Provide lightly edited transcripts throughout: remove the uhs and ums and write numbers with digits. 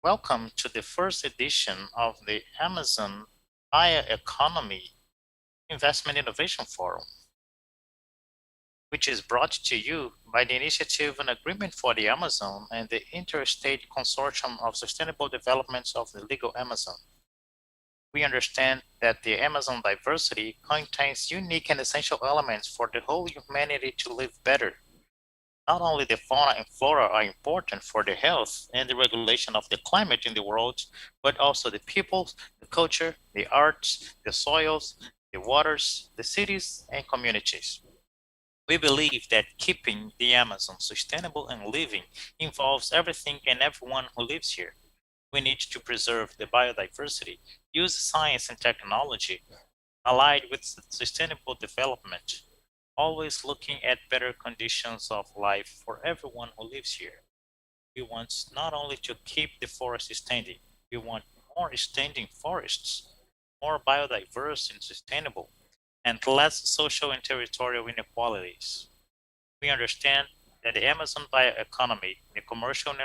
Welcome to the first edition of the Amazon Bioeconomy Investment Innovation Forum, which is brought to you by the Initiative and Agreement for the Amazon and the Interstate Consortium of Sustainable Developments of the Legal Amazon. We understand that the Amazon diversity contains unique and essential elements for the whole humanity to live better. Not only the fauna and flora are important for the health and the regulation of the climate in the world, but also the people, the culture, the arts, the soils, the waters, the cities, and communities. We believe that keeping the Amazon sustainable and living involves everything and everyone who lives here. We need to preserve the biodiversity, use science and technology allied with sustainable development, always looking at better conditions of life for everyone who lives here. We want not only to keep the forest standing, we want more standing forests, more biodiverse and sustainable, and less social and territorial inequalities. We understand that the Amazon bioeconomy, the commercial and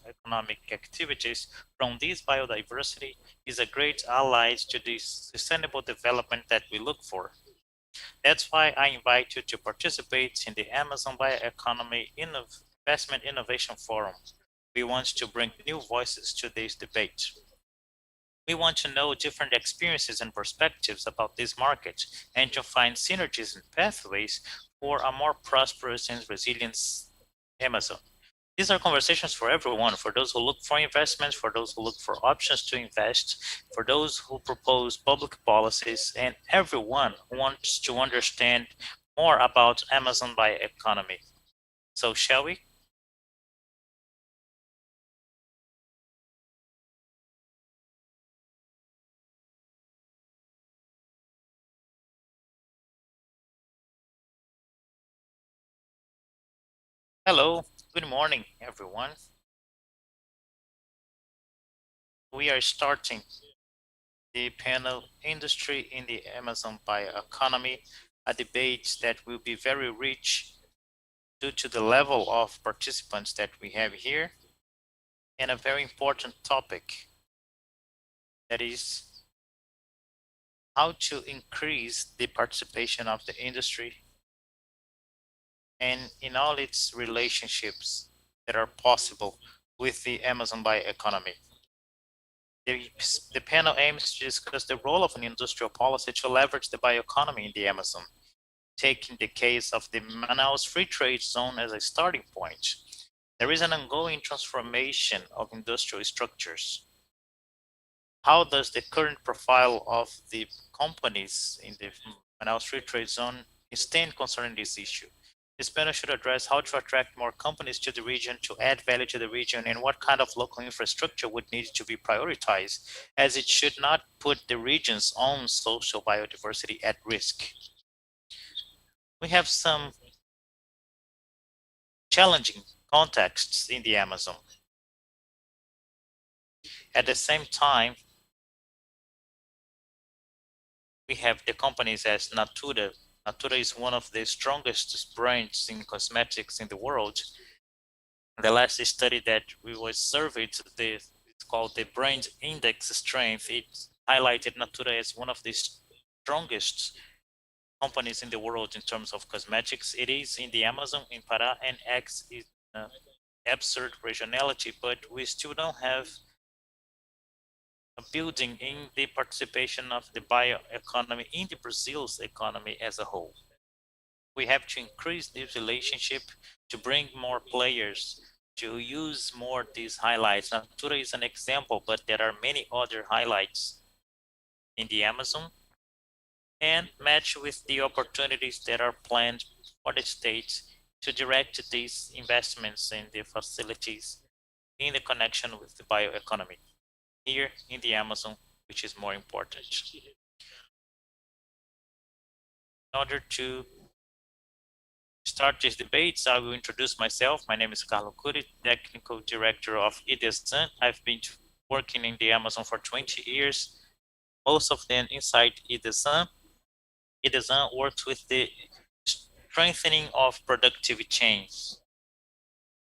economic activities from this biodiversity is a great ally to this sustainable development that we look for. That's why I invite you to participate in the Amazon Bioeconomy Investment Innovation Forum. We want to bring new voices to this debate. We want to know different experiences and perspectives about this market and to find synergies and pathways for a more prosperous and resilient Amazon. These are conversations for everyone, for those who look for investments, for those who look for options to invest, for those who propose public policies, and everyone who wants to understand more about Amazon bioeconomy. So shall we? Hello, good morning, everyone. We are starting the panel Industry in the Amazon Bioeconomy, a debate that will be very rich due to the level of participants that we have here, and a very important topic, that is how to increase the participation of the industry and in all its relationships that are possible with the Amazon bioeconomy. The panel aims to discuss the role of an industrial policy to leverage the bioeconomy in the Amazon, taking the case of the Manaus Free Trade Zone as a starting point. There is an ongoing transformation of industrial structures. How does the current profile of the companies in the Manaus Free Trade Zone stand concerning this issue? This panel should address how to attract more companies to the region, to add value to the region, and what kind of local infrastructure would need to be prioritized, as it should not put the region's own social biodiversity at risk. We have some challenging contexts in the Amazon. At the same time, we have the companies as Natura. Natura is one of the strongest brands in cosmetics in the world. The last study that we was surveyed, it's called the Brand Index Strength. It highlighted Natura as one of the strongest companies in the world in terms of cosmetics. It is in the Amazon, in Pará, and X is absurd regionality, but we still don't have a building in the participation of the bioeconomy in the Brazil's economy as a whole. We have to increase this relationship to bring more players to use more these highlights. Natura is an example, but there are many other highlights in the Amazon, and match with the opportunities that are planned for the state to direct these investments in the facilities in the connection with the bioeconomy here in the Amazon, which is more important. In order to start these debates, I will introduce myself. My name is Koury, Technical Director of IDESAM. I've been working in the Amazon for 20 years, most of them inside IDESAM. IDESAM works with the strengthening of productivity chains,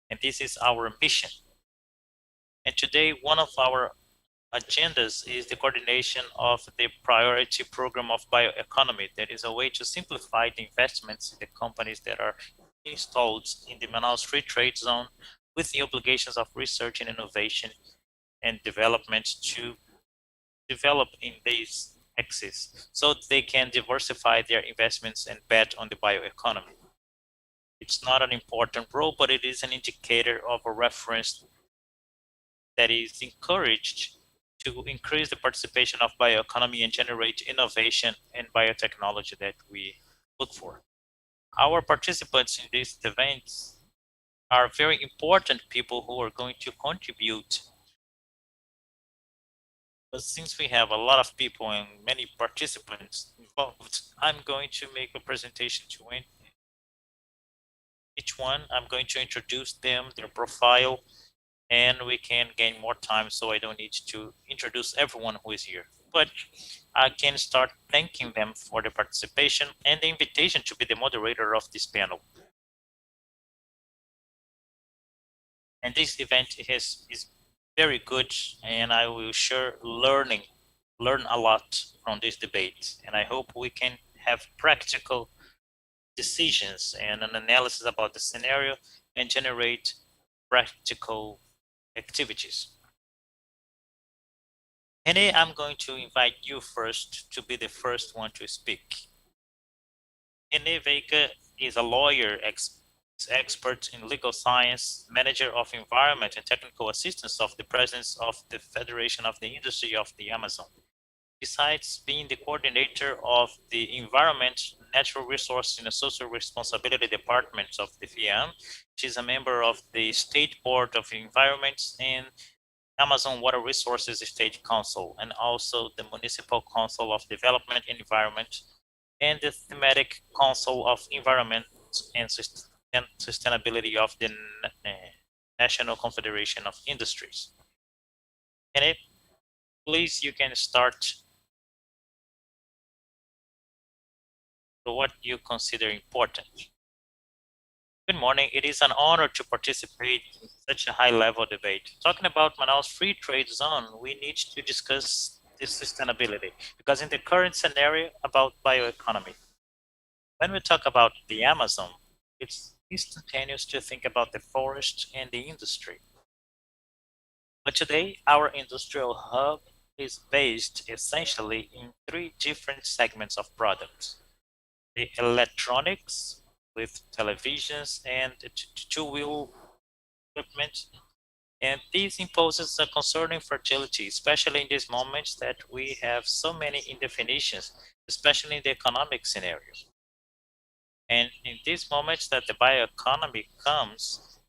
and this is our mission. And today, one of our agendas is the coordination of the priority program of bioeconomy. That is a way to simplify the investments in the companies that are installed in the Manaus Free Trade Zone with the obligations of research and innovation and development to develop in these axis so they can diversify their investments and bet on the bioeconomy. It's not an important role, but it is an indicator of a reference that is encouraged to increase the participation of bioeconomy and generate innovation and biotechnology that we look for. Our participants in these events are very important people who are going to contribute. But since we have a lot of people and many participants involved, I'm going to make a presentation to each one. I'm going to introduce them, their profile, and we can gain more time, so I don't need to introduce everyone who is here. But I can start thanking them for the participation and the invitation to be the moderator of this panel. And this event is very good, and I will sure learn a lot from this debate. And I hope we can have practical decisions and an analysis about the scenario and generate practical activities. Renée, I'm going to invite you first to be the first one to speak. Renée Veiga is a lawyer, expert in legal science, manager of environment and technical assistance of the president of the Federation of the Industry of the Amazon. Besides being the coordinator of the Environment, Natural Resources and Social Responsibility Departments of the FIEAM, she's a member of the State Board of Environment and Amazon Water Resources State Council, and also the Municipal Council of Development and Environment, and the Thematic Council of Environment and Sustainability of the National Confederation of Industries. And please, you can start with what you consider important. Good morning. It is an honor to participate in such a high-level debate. Talking about Manaus Free Trade Zone, we need to discuss this sustainability, because in the current scenario about bioeconomy, when we talk about the Amazon, it's instantaneous to think about the forest and the industry. But today, our industrial hub is based essentially in three different segments of products. The electronics, with televisions and two-wheel equipment. And this imposes a concerning fragility, especially in these moments that we have so many indefinitions, especially in the economic scenarios. And in these moments that the bioeconomy comes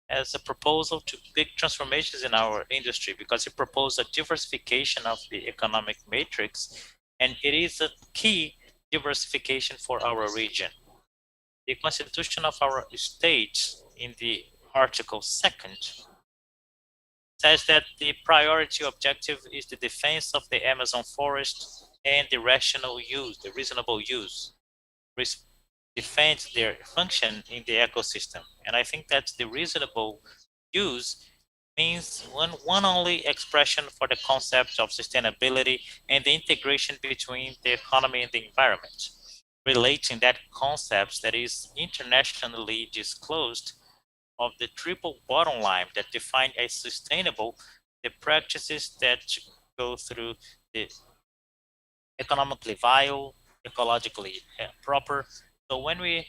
as a proposal to big transformations in our industry, because it proposes a diversification of the economic matrix, and it is a key diversification for our region. The constitution of our state in the Article 2nd says that the priority objective is the defense of the Amazon forest and the rational use, the reasonable use, defends their function in the ecosystem. And I think that the reasonable use means one only expression for the concept of sustainability and the integration between the economy and the environment, relating that concept that is internationally disclosed of the triple bottom line that define as sustainable the practices that go through the economically viable, ecologically proper. So when we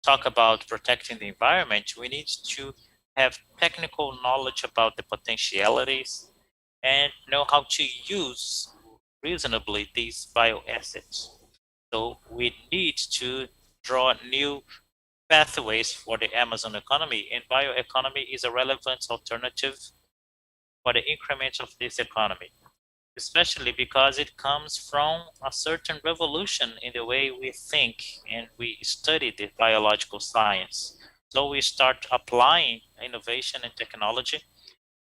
talk about protecting the environment, we need to have technical knowledge about the potentialities and know how to use reasonably these bioassets. So we need to draw new pathways for the Amazon economy, and bioeconomy is a relevant alternative for the increment of this economy, especially because it comes from a certain revolution in the way we think and we study the biological science. So we start applying innovation and technology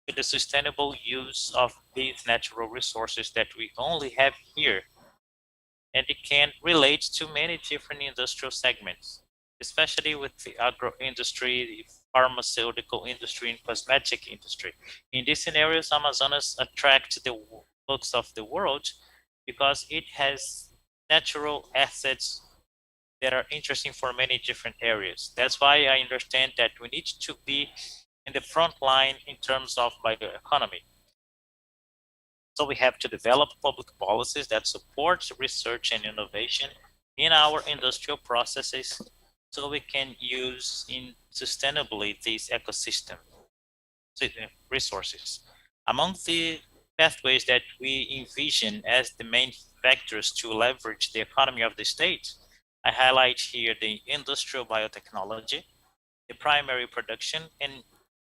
to the sustainable use of these natural resources that we only have here. And it can relate to many different industrial segments, especially with the agro industry, the pharmaceutical industry, and cosmetic industry. In these scenarios, Amazonas attracts the looks of the world because it has natural assets that are interesting for many different areas. That's why I understand that we need to be in the front line in terms of bioeconomy. So we have to develop public policies that support research and innovation in our industrial processes so we can use in sustainably these ecosystem resources. Among the pathways that we envision as the main factors to leverage the economy of the state, I highlight here the industrial biotechnology, the primary production, and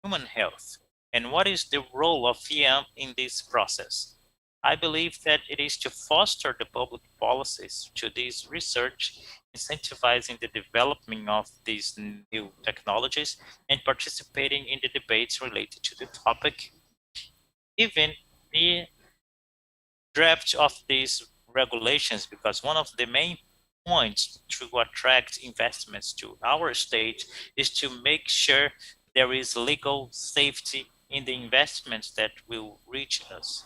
human health. And what is the role of FIEAM in this process? I believe that it is to foster the public policies to this research, incentivizing the development of these new technologies and participating in the debates related to the topic. Even the draft of these regulations, because one of the main points to attract investments to our state is to make sure there is legal safety in the investments that will reach us.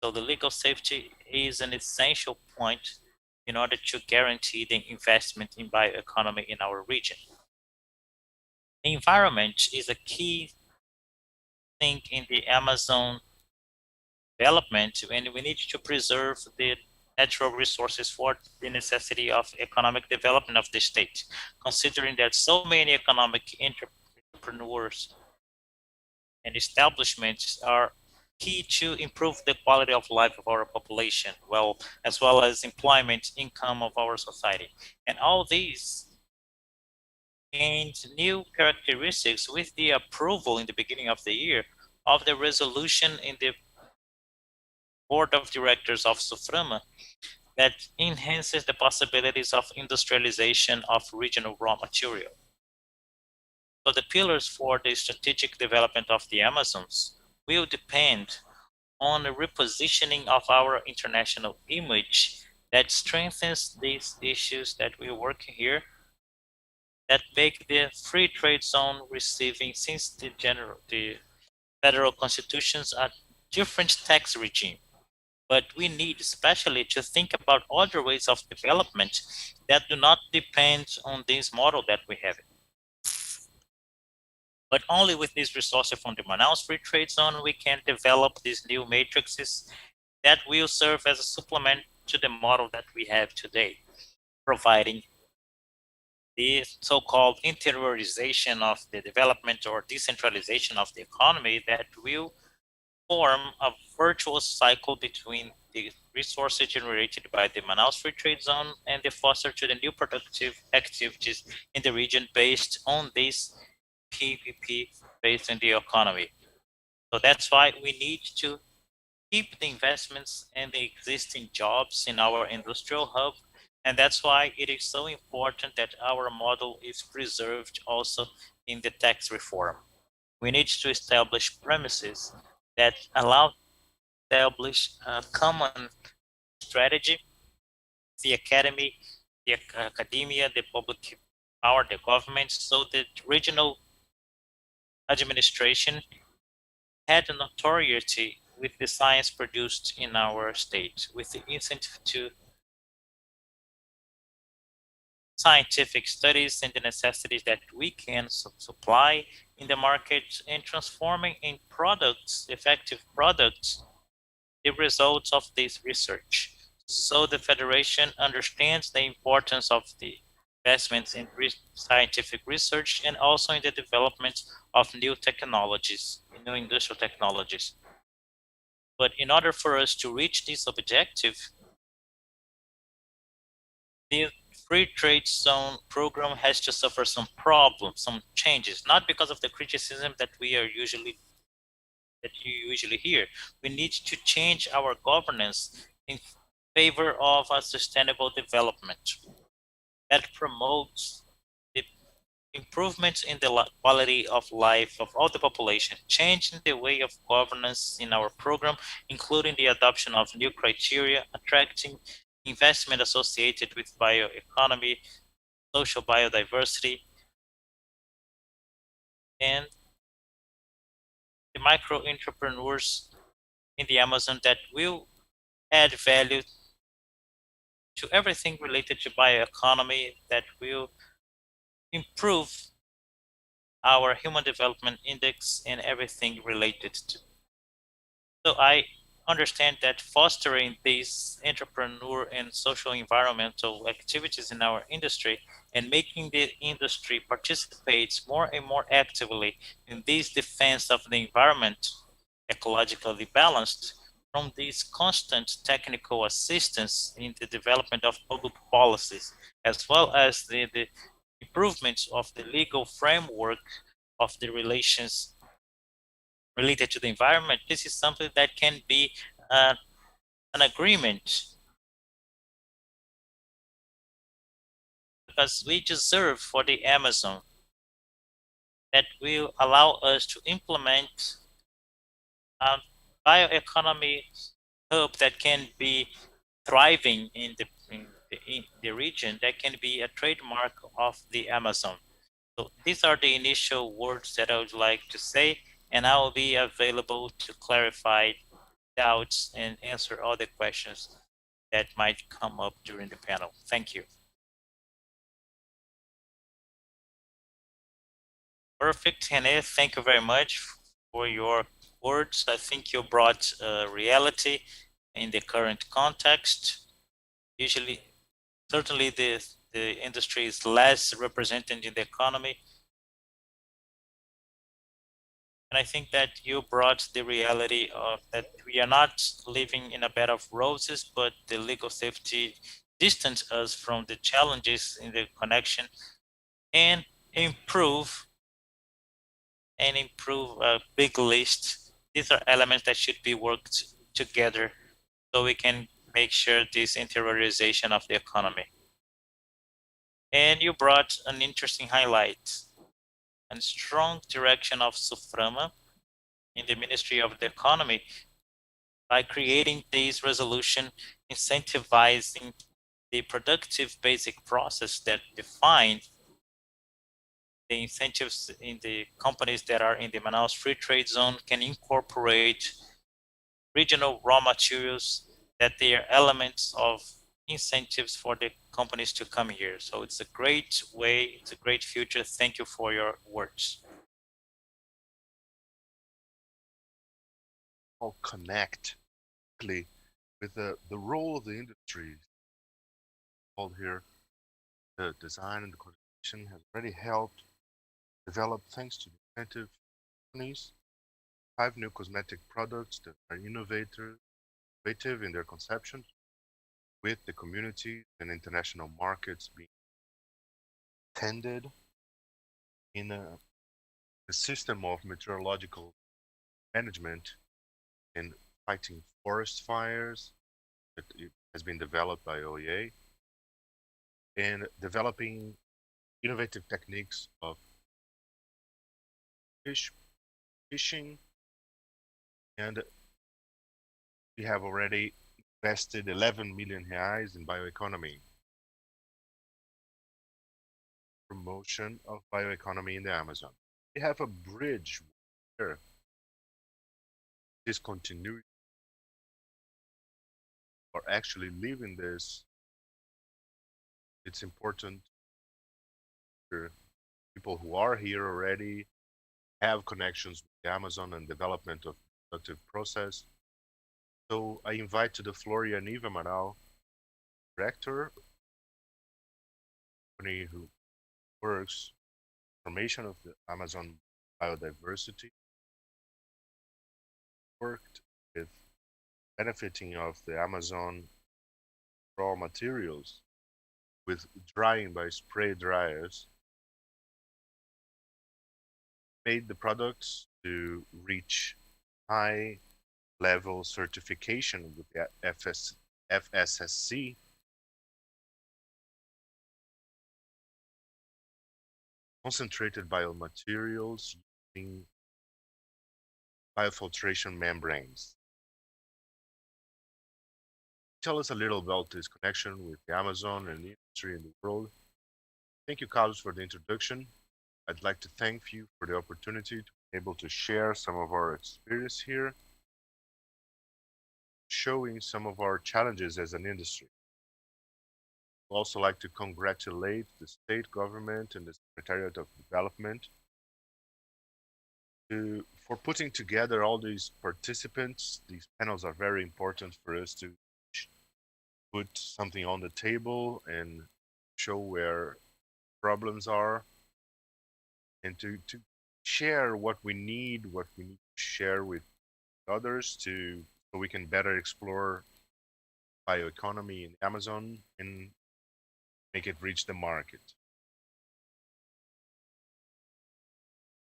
So the legal safety is an essential point in order to guarantee the investment in bioeconomy in our region. The environment is a key thing in the Amazon development, and we need to preserve the natural resources for the necessity of economic development of the state, considering that so many economic entrepreneurs and establishments are key to improve the quality of life of our population, well, as well as employment income of our society. And all these gained new characteristics with the approval in the beginning of the year of the resolution in the board of directors of Suframa that enhances the possibilities of industrialization of regional raw material. So the pillars for the strategic development of the Amazons will depend on the repositioning of our international image that strengthens these issues that we work here, that make the free trade zone receiving since the federal constitutions a different tax regime. But we need especially to think about other ways of development that do not depend on this model that we have. But only with these resources from the Manaus Free Trade Zone, we can develop these new matrices that will serve as a supplement to the model that we have today, providing the so-called interiorization of the development or decentralization of the economy that will form a virtuous cycle between the resources generated by the Manaus Free Trade Zone and the foster to the new productive activities in the region based on this PPP based in the economy. So that's why we need to keep the investments and the existing jobs in our industrial hub. And that's why it is so important that our model is preserved also in the tax reform. We need to establish premises that allow establish a common strategy, the academy, the academia, the public power, the government, so that regional administration had a notoriety with the science produced in our state, with the incentive to scientific studies and the necessities that we can supply in the market and transforming in products, effective products, the results of this research. So the Federation understands the importance of the investments in scientific research and also in the development of new technologies, new industrial technologies. But in order for us to reach this objective, the free trade zone program has to suffer some problems, some changes, not because of the criticism that you usually hear. We need to change our governance in favor of a sustainable development that promotes the improvements in the quality of life of all the population, changing the way of governance in our program, including the adoption of new criteria, attracting investment associated with bioeconomy, social biodiversity, and the micro entrepreneurs in the Amazon that will add value to everything related to bioeconomy, that will improve our human development index and everything related to. So I understand that fostering these entrepreneur and social environmental activities in our industry and making the industry participates more and more actively in this defense of the environment, ecologically balanced, from this constant technical assistance in the development of public policies, as well as the improvements of the legal framework of the relations related to the environment. This is something that can be an agreement, because we deserve for the Amazon that will allow us to implement a bioeconomy hub that can be thriving in the region, that can be a trademark of the Amazon. So these are the initial words that I would like to say, and I will be available to clarify doubts and answer all the questions that might come up during the panel. Thank you. Perfect, Renée. Thank you very much for your words. I think you brought reality in the current context. Usually, certainly the industry is less represented in the economy. And I think that you brought the reality of that we are not living in a bed of roses, but the legal safety distance us from the challenges in the connection and improve a big list. These are elements that should be worked together so we can make sure this interiorization of the economy. And you brought an interesting highlight and strong direction of SUFRAMA in the Ministry of the Economy by creating this resolution incentivizing the productive basic process that define the incentives in the companies that are in the Manaus Free Trade Zone can incorporate regional raw materials that they are elements of incentives for the companies to come here. So it's a great way, it's a great future. Thank you for your words. I'll connect with the role of the industry called here. The design and the coordination has already helped develop, thanks to the incentive companies, 5 new cosmetic products that are innovative in their conception, with the community and international markets being tended in a system of meteorological management in fighting forest fires that has been developed by OEA, and developing innovative techniques of fishing, and we have already invested 11 million reais in bioeconomy, promotion of bioeconomy in the Amazon. We have a bridge where discontinuity or actually living this. It's important for people who are here already, have connections with the Amazon and development of productive process. So I invite to the floor Yaniv Amaral, director, company who works formation of the Amazon biodiversity, worked with benefiting of the Amazon raw materials with drying by spray dryers, made the products to reach high level certification with the FSSC, concentrated biomaterials using biofiltration membranes. Tell us a little about this connection with the Amazon and the industry in the world. Thank you, Carlos, for the introduction. I'd like to thank you for the opportunity to be able to share some of our experience here, showing some of our challenges as an industry. I'd also like to congratulate the state government and the Secretariat of Development for putting together all these participants. These panels are very important for us to put something on the table and show where problems are, and to share what we need to share with others so we can better explore bioeconomy in Amazon and make it reach the market.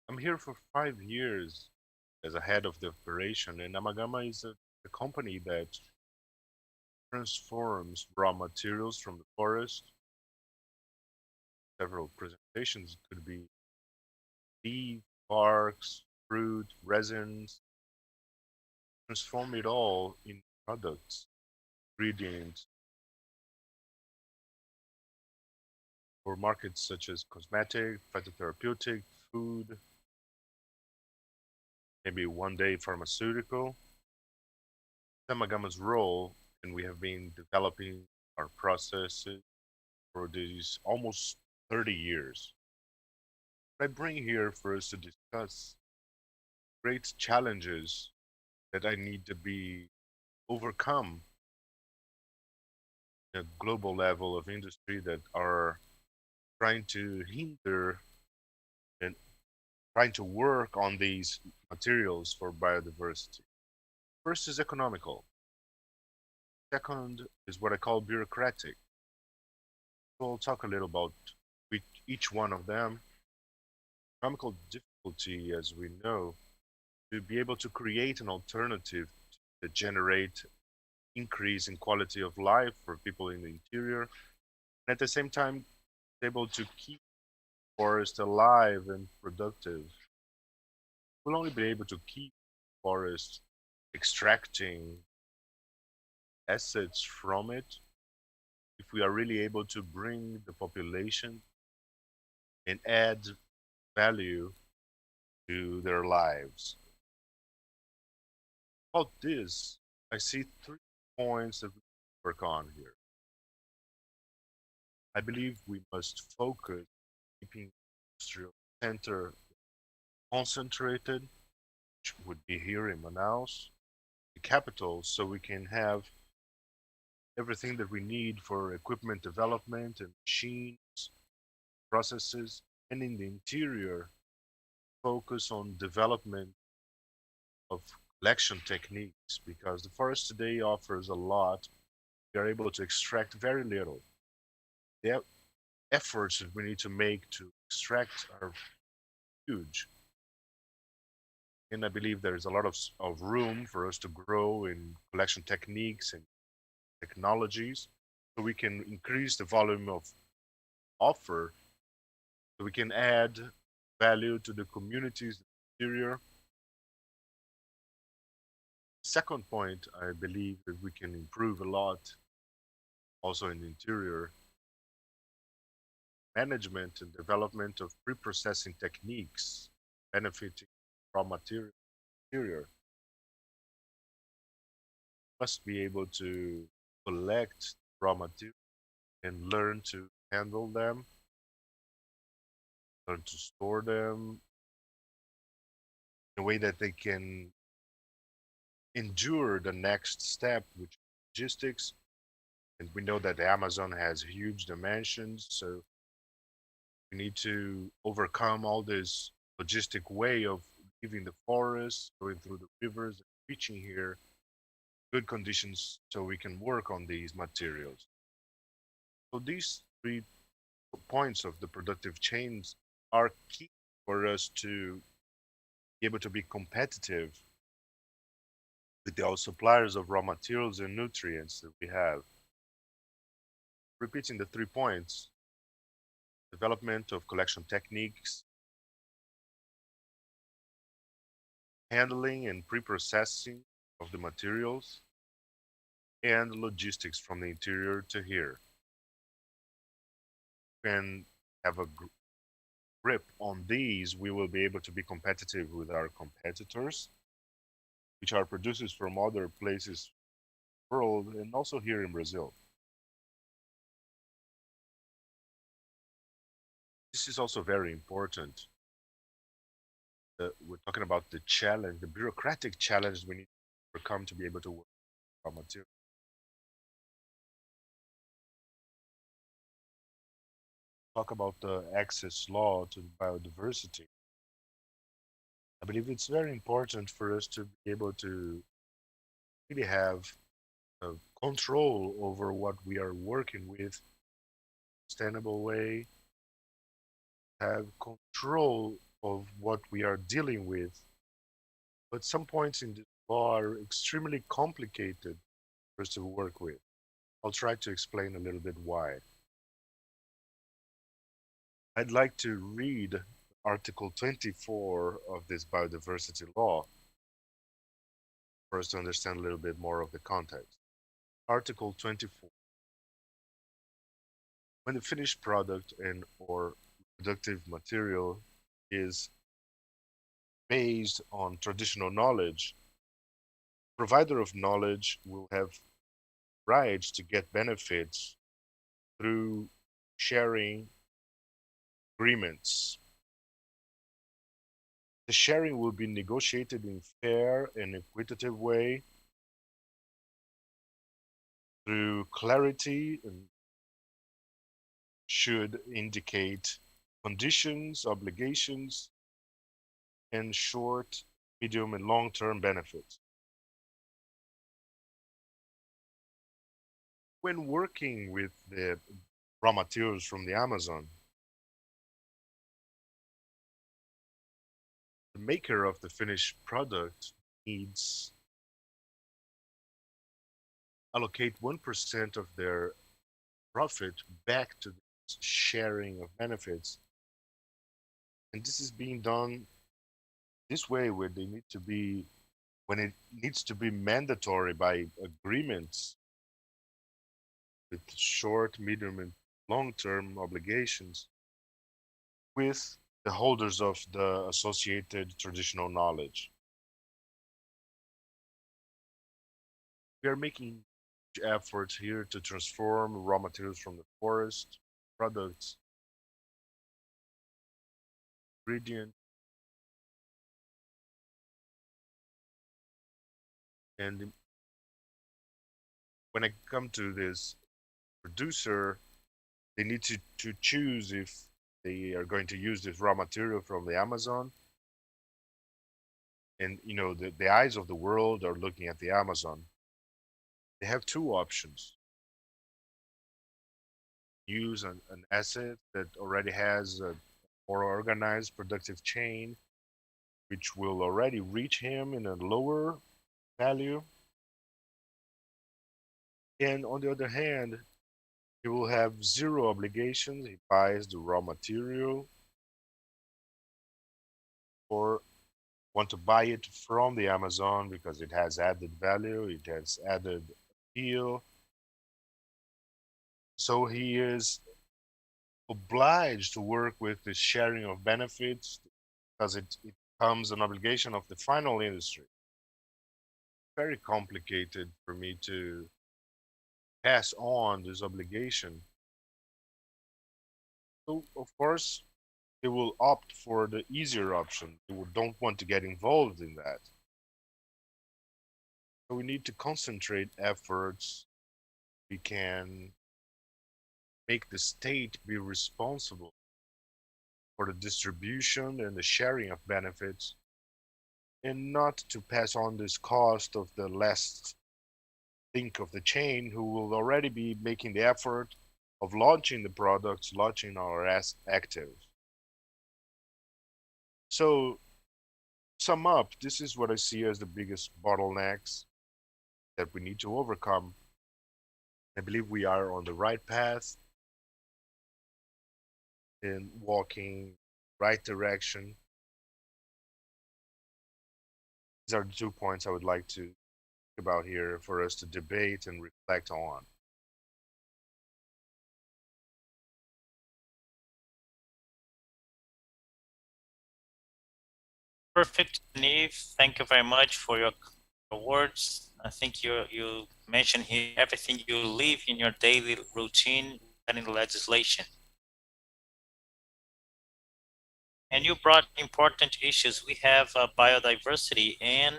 I'm here for 5 years as a head of the operation, and Magama is a company that transforms raw materials from the forest. Several presentations could be leaf, barks, fruit, resins, transform it all in products, ingredients for markets such as cosmetic, phytotherapeutic, food, maybe one day pharmaceutical. Magama's role, and we have been developing our processes for these almost 30 years. What I bring here for us to discuss great challenges that I need to be overcome at a global level of industry that are trying to hinder and trying to work on these materials for biodiversity. First is economical. Second is what I call bureaucratic. So I'll talk a little about each one of them. Economical difficulty, as we know, to be able to create an alternative to generate increase in quality of life for people in the interior, and at the same time able to keep forest alive and productive. We'll only be able to keep forest extracting assets from it if we are really able to bring the population and add value to their lives. About this, I see 3 points that we work on here. I believe we must focus keeping industrial center concentrated, which would be here in Manaus, the capital, so we can have everything that we need for equipment development and machines, processes, and in the interior, focus on development of collection techniques, because the forest today offers a lot. We are able to extract very little. The efforts that we need to make to extract are huge. And I believe there's a lot of room for us to grow in collection techniques and technologies, so we can increase the volume of offer, so we can add value to the communities interior. Second point, I believe that we can improve a lot also in the interior, management and development of pre-processing techniques benefiting raw material interior. Must be able to collect raw material and learn to handle them, learn to store them in a way that they can endure the next step, which is logistics. And we know that the Amazon has huge dimensions, so we need to overcome all this logistic way of leaving the forest, going through the rivers, and reaching here good conditions so we can work on these materials. So these 3 points of the productive chains are key for us to be able to be competitive with the suppliers of raw materials and nutrients that we have. Repeating the 3 points: development of collection techniques, handling and pre-processing of the materials, and logistics from the interior to here. And have a grip on these, we will be able to be competitive with our competitors, which are producers from other places in the world and also here in Brazil. This is also very important. we're talking about the challenge, the bureaucratic challenge we need to overcome to be able to work with raw material. Talk about the access law to biodiversity. I believe it's very important for us to be able to really have control over what we are working with, sustainable way, have control of what we are dealing with. But some points in this law are extremely complicated for us to work with. I'll try to explain a little bit why. I'd like to read Article 24 of this biodiversity law for us to understand a little bit more of the context. Article 24. When the finished product and or productive material is based on traditional knowledge, provider of knowledge will have rights to get benefits through sharing agreements. The sharing will be negotiated in fair and equitable way through clarity and should indicate conditions, obligations, and short, medium, and long-term benefits. When working with the raw materials from the Amazon, the maker of the finished product needs allocate 1% of their profit back to the sharing of benefits. And this is being done this way where they need to be, when it needs to be mandatory by agreements with short, medium, and long-term obligations with the holders of the associated traditional knowledge. We are making efforts here to transform raw materials from the forest, products, ingredient, and when I come to this producer, they need to choose if they are going to use this raw material from the Amazon. And you know, the eyes of the world are looking at the Amazon. They have two options. Use an asset that already has a more organized productive chain, which will already reach him in a lower value. And on the other hand, he will have zero obligations. He buys the raw material or want to buy it from the Amazon because it has added value, it has added appeal. So he is obliged to work with the sharing of benefits because it becomes an obligation of the final industry. Very complicated for me to pass on this obligation. So of course, they will opt for the easier option. They don't want to get involved in that. So we need to concentrate efforts. We can make the state be responsible for the distribution and the sharing of benefits and not to pass on this cost of the last link of the chain who will already be making the effort of launching the products, launching our actives. So sum up, this is what I see as the biggest bottlenecks that we need to overcome. I believe we are on the right path in walking right direction. These are the 2 points I would like to think about here for us to debate and reflect on. Perfect, Yaniv. Thank you very much for your words. I think you mentioned here everything you live in your daily routine and in legislation. And you brought important issues. We have biodiversity, and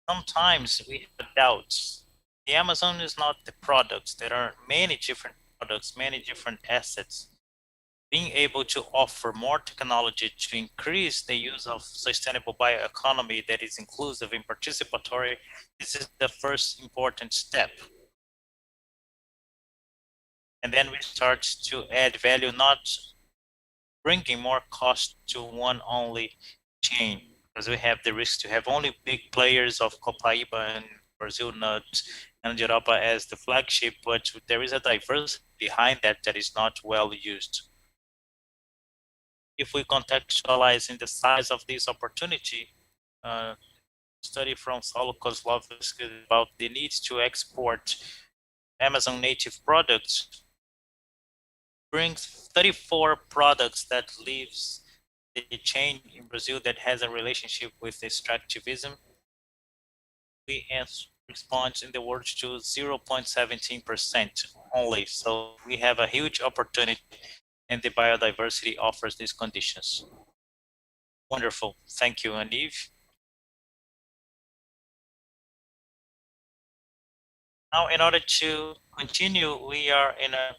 sometimes we have doubts. The Amazon is not the products. There are many different products, many different assets. Being able to offer more technology to increase the use of sustainable bioeconomy that is inclusive and participatory, this is the first important step. And then we start to add value, not bringing more cost to one only chain, because we have the risk to have only big players of Copaiba and Brazil Nut and Europa as the flagship, but there is a diversity behind that that is not well used. If we contextualize in the size of this opportunity, study from Saulo Kozlovsky about the need to export Amazon native products brings 34 products that leaves the chain in Brazil that has a relationship with extractivism. We respond in the world to 0.17% only. So we have a huge opportunity, and the biodiversity offers these conditions. Wonderful. Thank you, Yaniv. Now, in order to continue, we are in a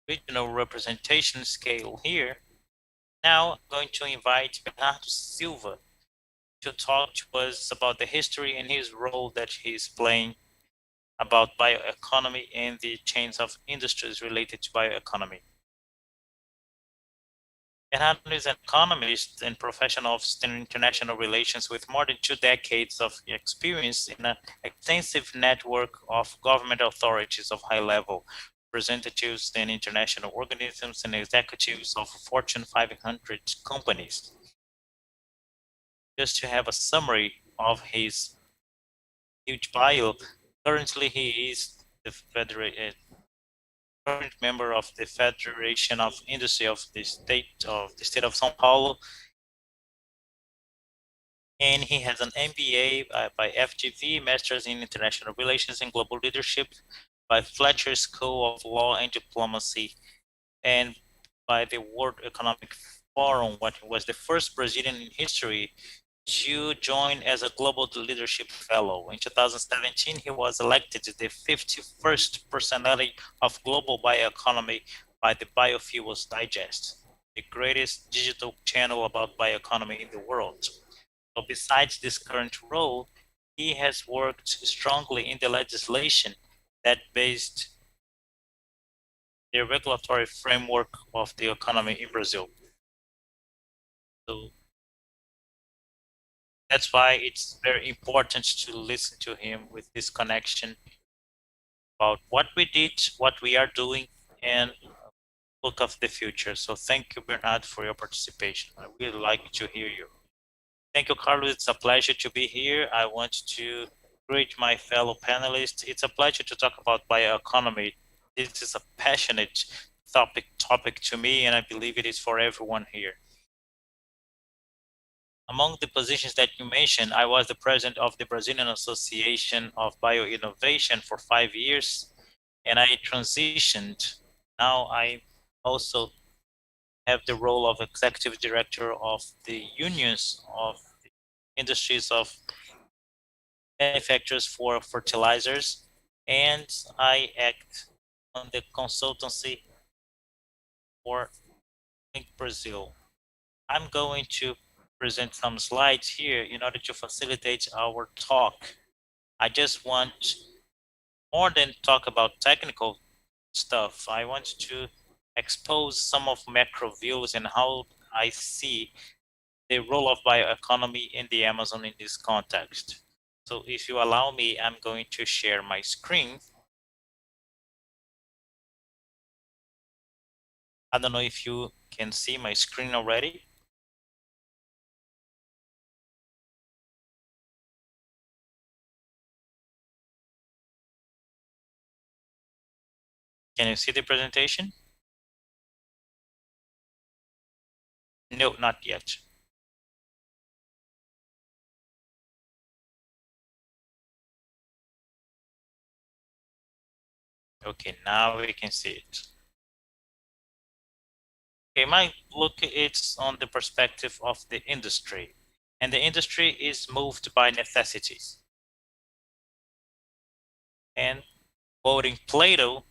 regional representation scale here. Now, I'm going to invite Bernardo Silva to talk to us about the history and his role that he's playing about bioeconomy and the chains of industries related to bioeconomy. Bernardo is an economist and professional of international relations with more than 2 decades of experience in an extensive network of government authorities of high level, representatives and international organisms and executives of Fortune 500 companies. Just to have a summary of his huge bio, currently he is the current member of the Federation of Industry of the state of São Paulo, and he has an MBA by FGV, Masters in International Relations and Global Leadership by Fletcher School of Law and Diplomacy, and by the World Economic Forum, what was the first Brazilian in history to join as a Global Leadership Fellow. In 2017, he was elected the 51st personality of global bioeconomy by the Biofuels Digest, the greatest digital channel about bioeconomy in the world. So besides this current role, he has worked strongly in the legislation that based the regulatory framework of the economy in Brazil. So that's why it's very important to listen to him with this connection about what we did, what we are doing, and look of the future. So thank you, Bernard, for your participation. I really like to hear you. Thank you, Carlos. It's a pleasure to be here. I want to greet my fellow panelists. It's a pleasure to talk about bioeconomy. This is a passionate topic to me, and I believe it is for everyone here. Among the positions that you mentioned, I was the president of the Brazilian Association of Bioinnovation for 5 years, and I transitioned. Now I also have the role of executive director of the unions of the industries of manufacturers for fertilizers, and I act on the consultancy for ThinkBrasil. I'm going to present some slides here in order to facilitate our talk. I just want more than talk about technical stuff. I want to expose some of macro views and how I see the role of bioeconomy in the Amazon in this context. So if you allow me, I'm going to share my screen. I don't know if you can see my screen already. Can you see the presentation? No, not yet. Okay, now we can see it. Okay, my look, it's on the perspective of the industry, and the industry is moved by necessities. And quoting Plato,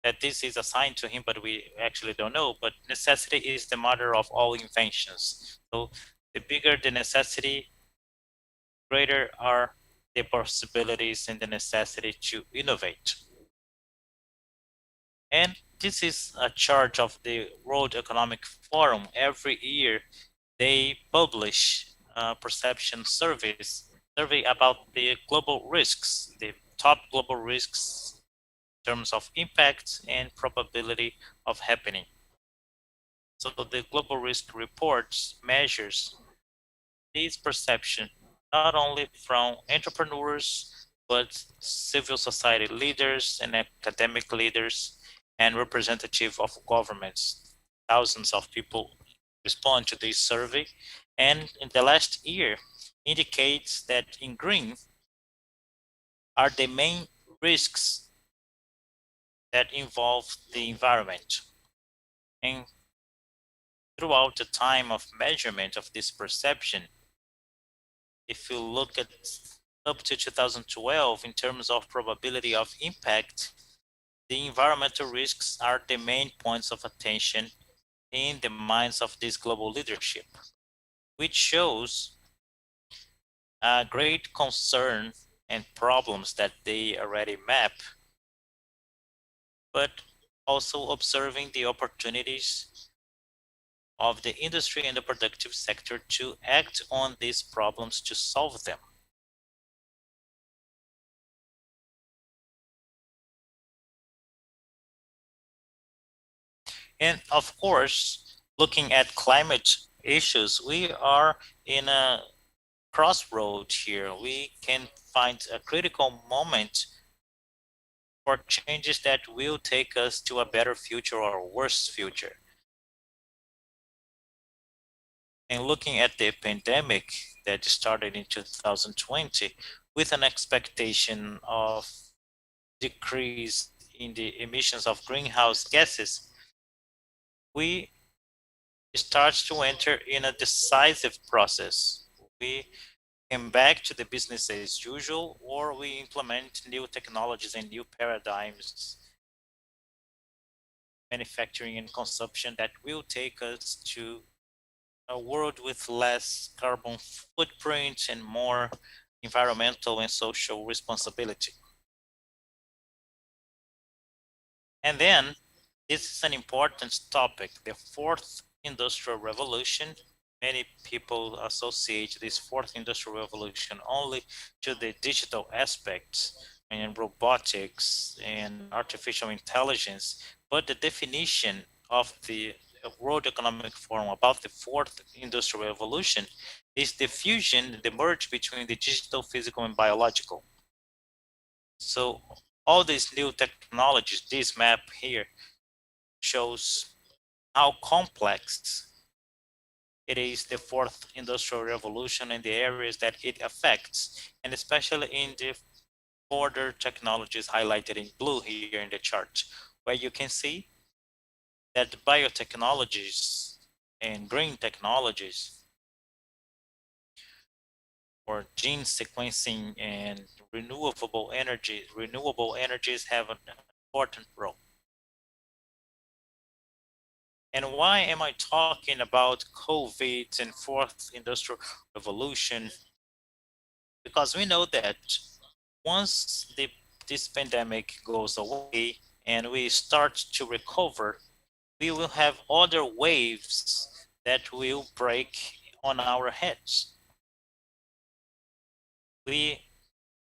that this is assigned to him, but we actually don't know, but necessity is the mother of all inventions. So the bigger the necessity, greater are the possibilities and the necessity to innovate. And this is a chart of the World Economic Forum. Every year they publish perception survey about the global risks, the top global risks in terms of impact and probability of happening. So the global risk reports measures this perception not only from entrepreneurs, but civil society leaders and academic leaders and representative of governments. Thousands of people respond to this survey, and in the last year indicates that in green are the main risks that involve the environment. And throughout the time of measurement of this perception, if you look at up to 2012 in terms of probability of impact, the environmental risks are the main points of attention in the minds of this global leadership, which shows a great concern and problems that they already map, but also observing the opportunities of the industry and the productive sector to act on these problems to solve them. And of course, looking at climate issues, we are in a crossroad here. We can find a critical moment for changes that will take us to a better future or a worse future. And looking at the pandemic that started in 2020 with an expectation of decrease in the emissions of greenhouse gases, we start to enter in a decisive process. We came back to the business as usual, or we implement new technologies and new paradigms, manufacturing and consumption that will take us to a world with less carbon footprint and more environmental and social responsibility. And then this is an important topic, the fourth industrial revolution. Many people associate this fourth industrial revolution only to the digital aspects and robotics and artificial intelligence, but the definition of the World Economic Forum about the fourth industrial revolution is the fusion, the merge between the digital, physical, and biological. So all these new technologies, this map here shows how complex it is, the fourth industrial revolution and the areas that it affects, and especially in the border technologies highlighted in blue here in the chart, where you can see that biotechnologies and green technologies or gene sequencing and renewable energies have an important role. And why am I talking about COVID and fourth industrial revolution? Because we know that once this pandemic goes away and we start to recover, we will have other waves that will break on our heads. We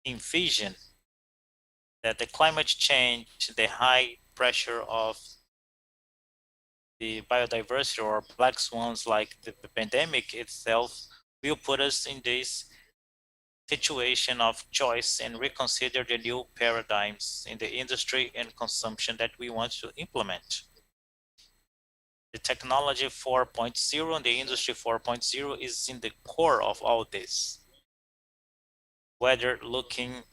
envision that the climate change, the high pressure of the biodiversity or black swans like the pandemic itself will put us in this situation of choice and reconsider the new paradigms in the industry and consumption that we want to implement. The technology 4.0 and the industry 4.0 is in the core of all this. Whether looking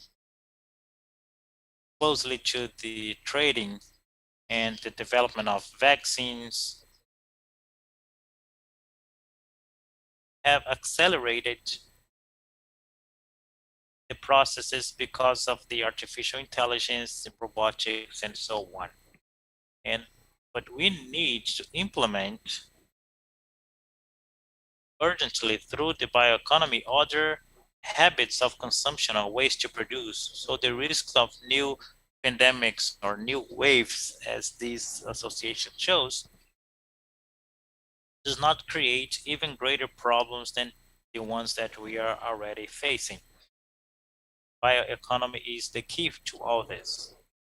closely to the trading and the development of vaccines have accelerated the processes because of the artificial intelligence, robotics, and so on. But we need to implement urgently through the bioeconomy other habits of consumption or ways to produce. So the risks of new pandemics or new waves, as this association shows, does not create even greater problems than the ones that we are already facing. Bioeconomy is the key to all this.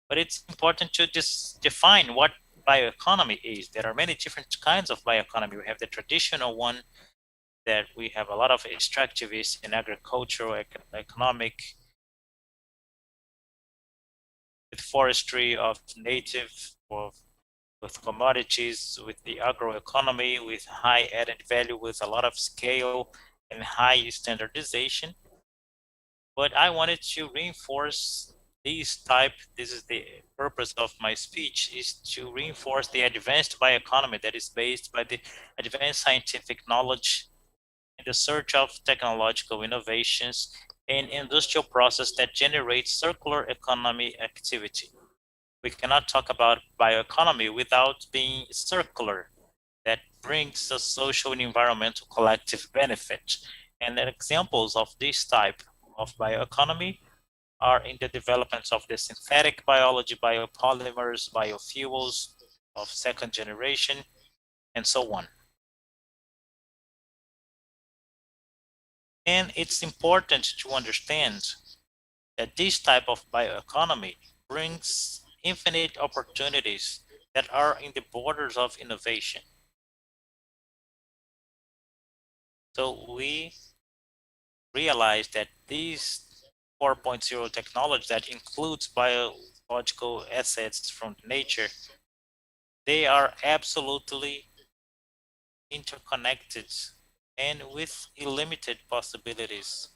But it's important to just define what bioeconomy is. There are many different kinds of bioeconomy. We have the traditional one that we have a lot of extractivists in agricultural, economic, with forestry of native, with commodities, with the agroeconomy, with high added value, with a lot of scale and high standardization. But I wanted to reinforce this is the purpose of my speech, is to reinforce the advanced bioeconomy that is based by the advanced scientific knowledge in the search of technological innovations and industrial process that generate circular economy activity. We cannot talk about bioeconomy without being circular, that brings a social and environmental collective benefit. And examples of this type of bioeconomy are in the developments of the synthetic biology, biopolymers, biofuels of second generation, and so on. And it's important to understand that this type of bioeconomy brings infinite opportunities that are in the borders of innovation. So we realize that these 4.0 technology that includes biological assets from nature, they are absolutely interconnected and with illimited possibilities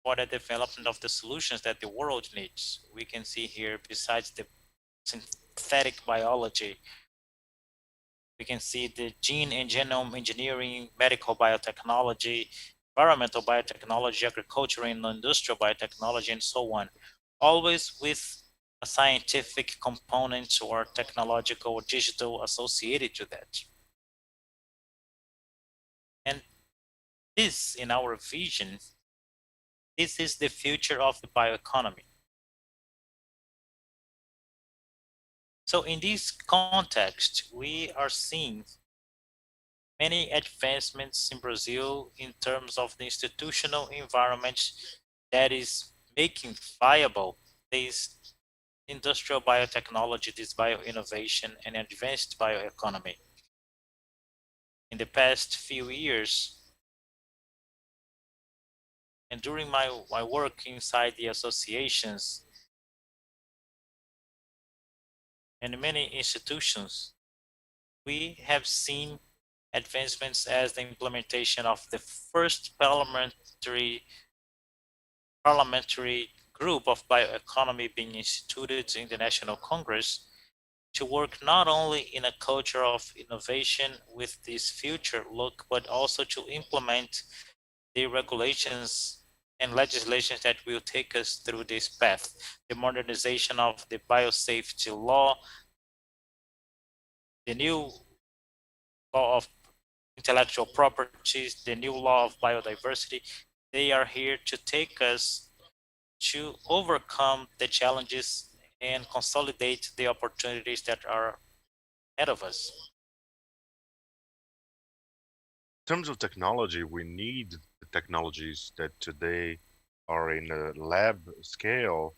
for the development of the solutions that the world needs. We can see here, besides the synthetic biology, we can see the gene and genome engineering, medical biotechnology, environmental biotechnology, agricultural and industrial biotechnology, and so on, always with a scientific component or technological or digital associated to that. And this, in our vision, this is the future of the bioeconomy. So in this context, we are seeing many advancements in Brazil in terms of the institutional environment that is making viable this industrial biotechnology, this bioinnovation, and advanced bioeconomy. In the past few years, and during my work inside the associations and many institutions, we have seen advancements as the implementation of the first parliamentary group of bioeconomy being instituted in the National Congress to work not only in a culture of innovation with this future look, but also to implement the regulations and legislations that will take us through this path. The modernization of the biosafety law, the new law of intellectual properties, the new law of biodiversity, they are here to take us to overcome the challenges and consolidate the opportunities that are ahead of us. In terms of technology, we need the technologies that today are in a lab scale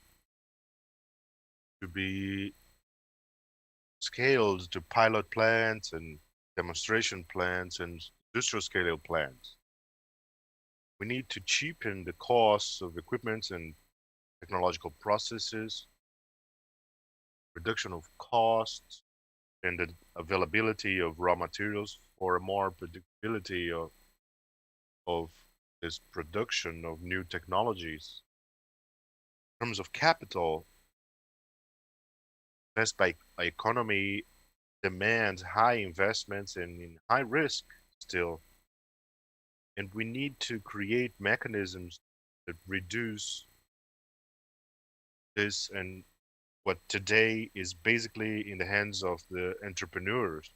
to be scaled to pilot plants and demonstration plants and industrial scale plants. We need to cheapen the costs of equipment and technological processes, reduction of costs, and the availability of raw materials for a more predictability of this production of new technologies. In terms of capital, Invest by economy demands high investments and in high risk still. And we need to create mechanisms that reduce this, and what today is basically in the hands of the entrepreneurs.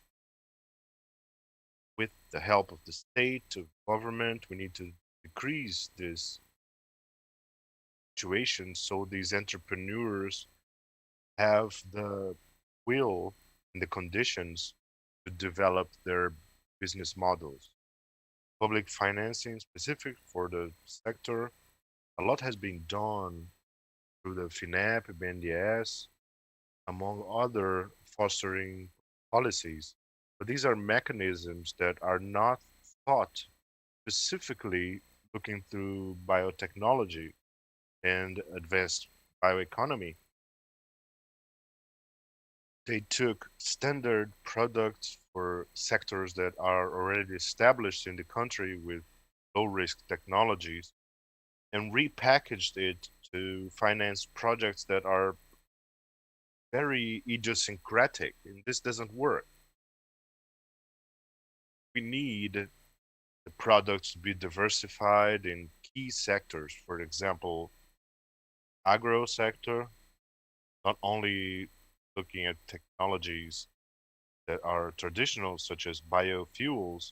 With the help of the state, of government, we need to decrease this situation so these entrepreneurs have the will and the conditions to develop their business models. Public financing specific for the sector, a lot has been done through the FINEP, BNDES, among other fostering policies. But these are mechanisms that are not thought specifically looking through biotechnology and advanced bioeconomy. They took standard products for sectors that are already established in the country with low risk technologies and repackaged it to finance projects that are very idiosyncratic, and this doesn't work. We need the products to be diversified in key sectors. For example, agro sector, not only looking at technologies that are traditional, such as biofuels,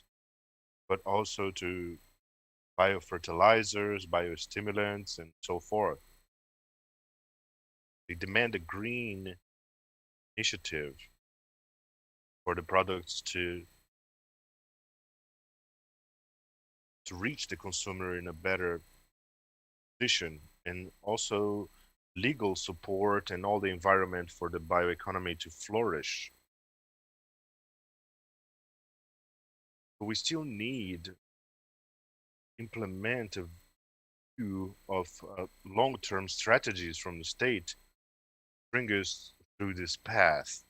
but also to biofertilizers, biostimulants, and so forth. They demand a green initiative for the products to reach the consumer in a better position, and also legal support and all the environment for the bioeconomy to flourish. But we still need to implement a view of long-term strategies from the state to bring us through this path.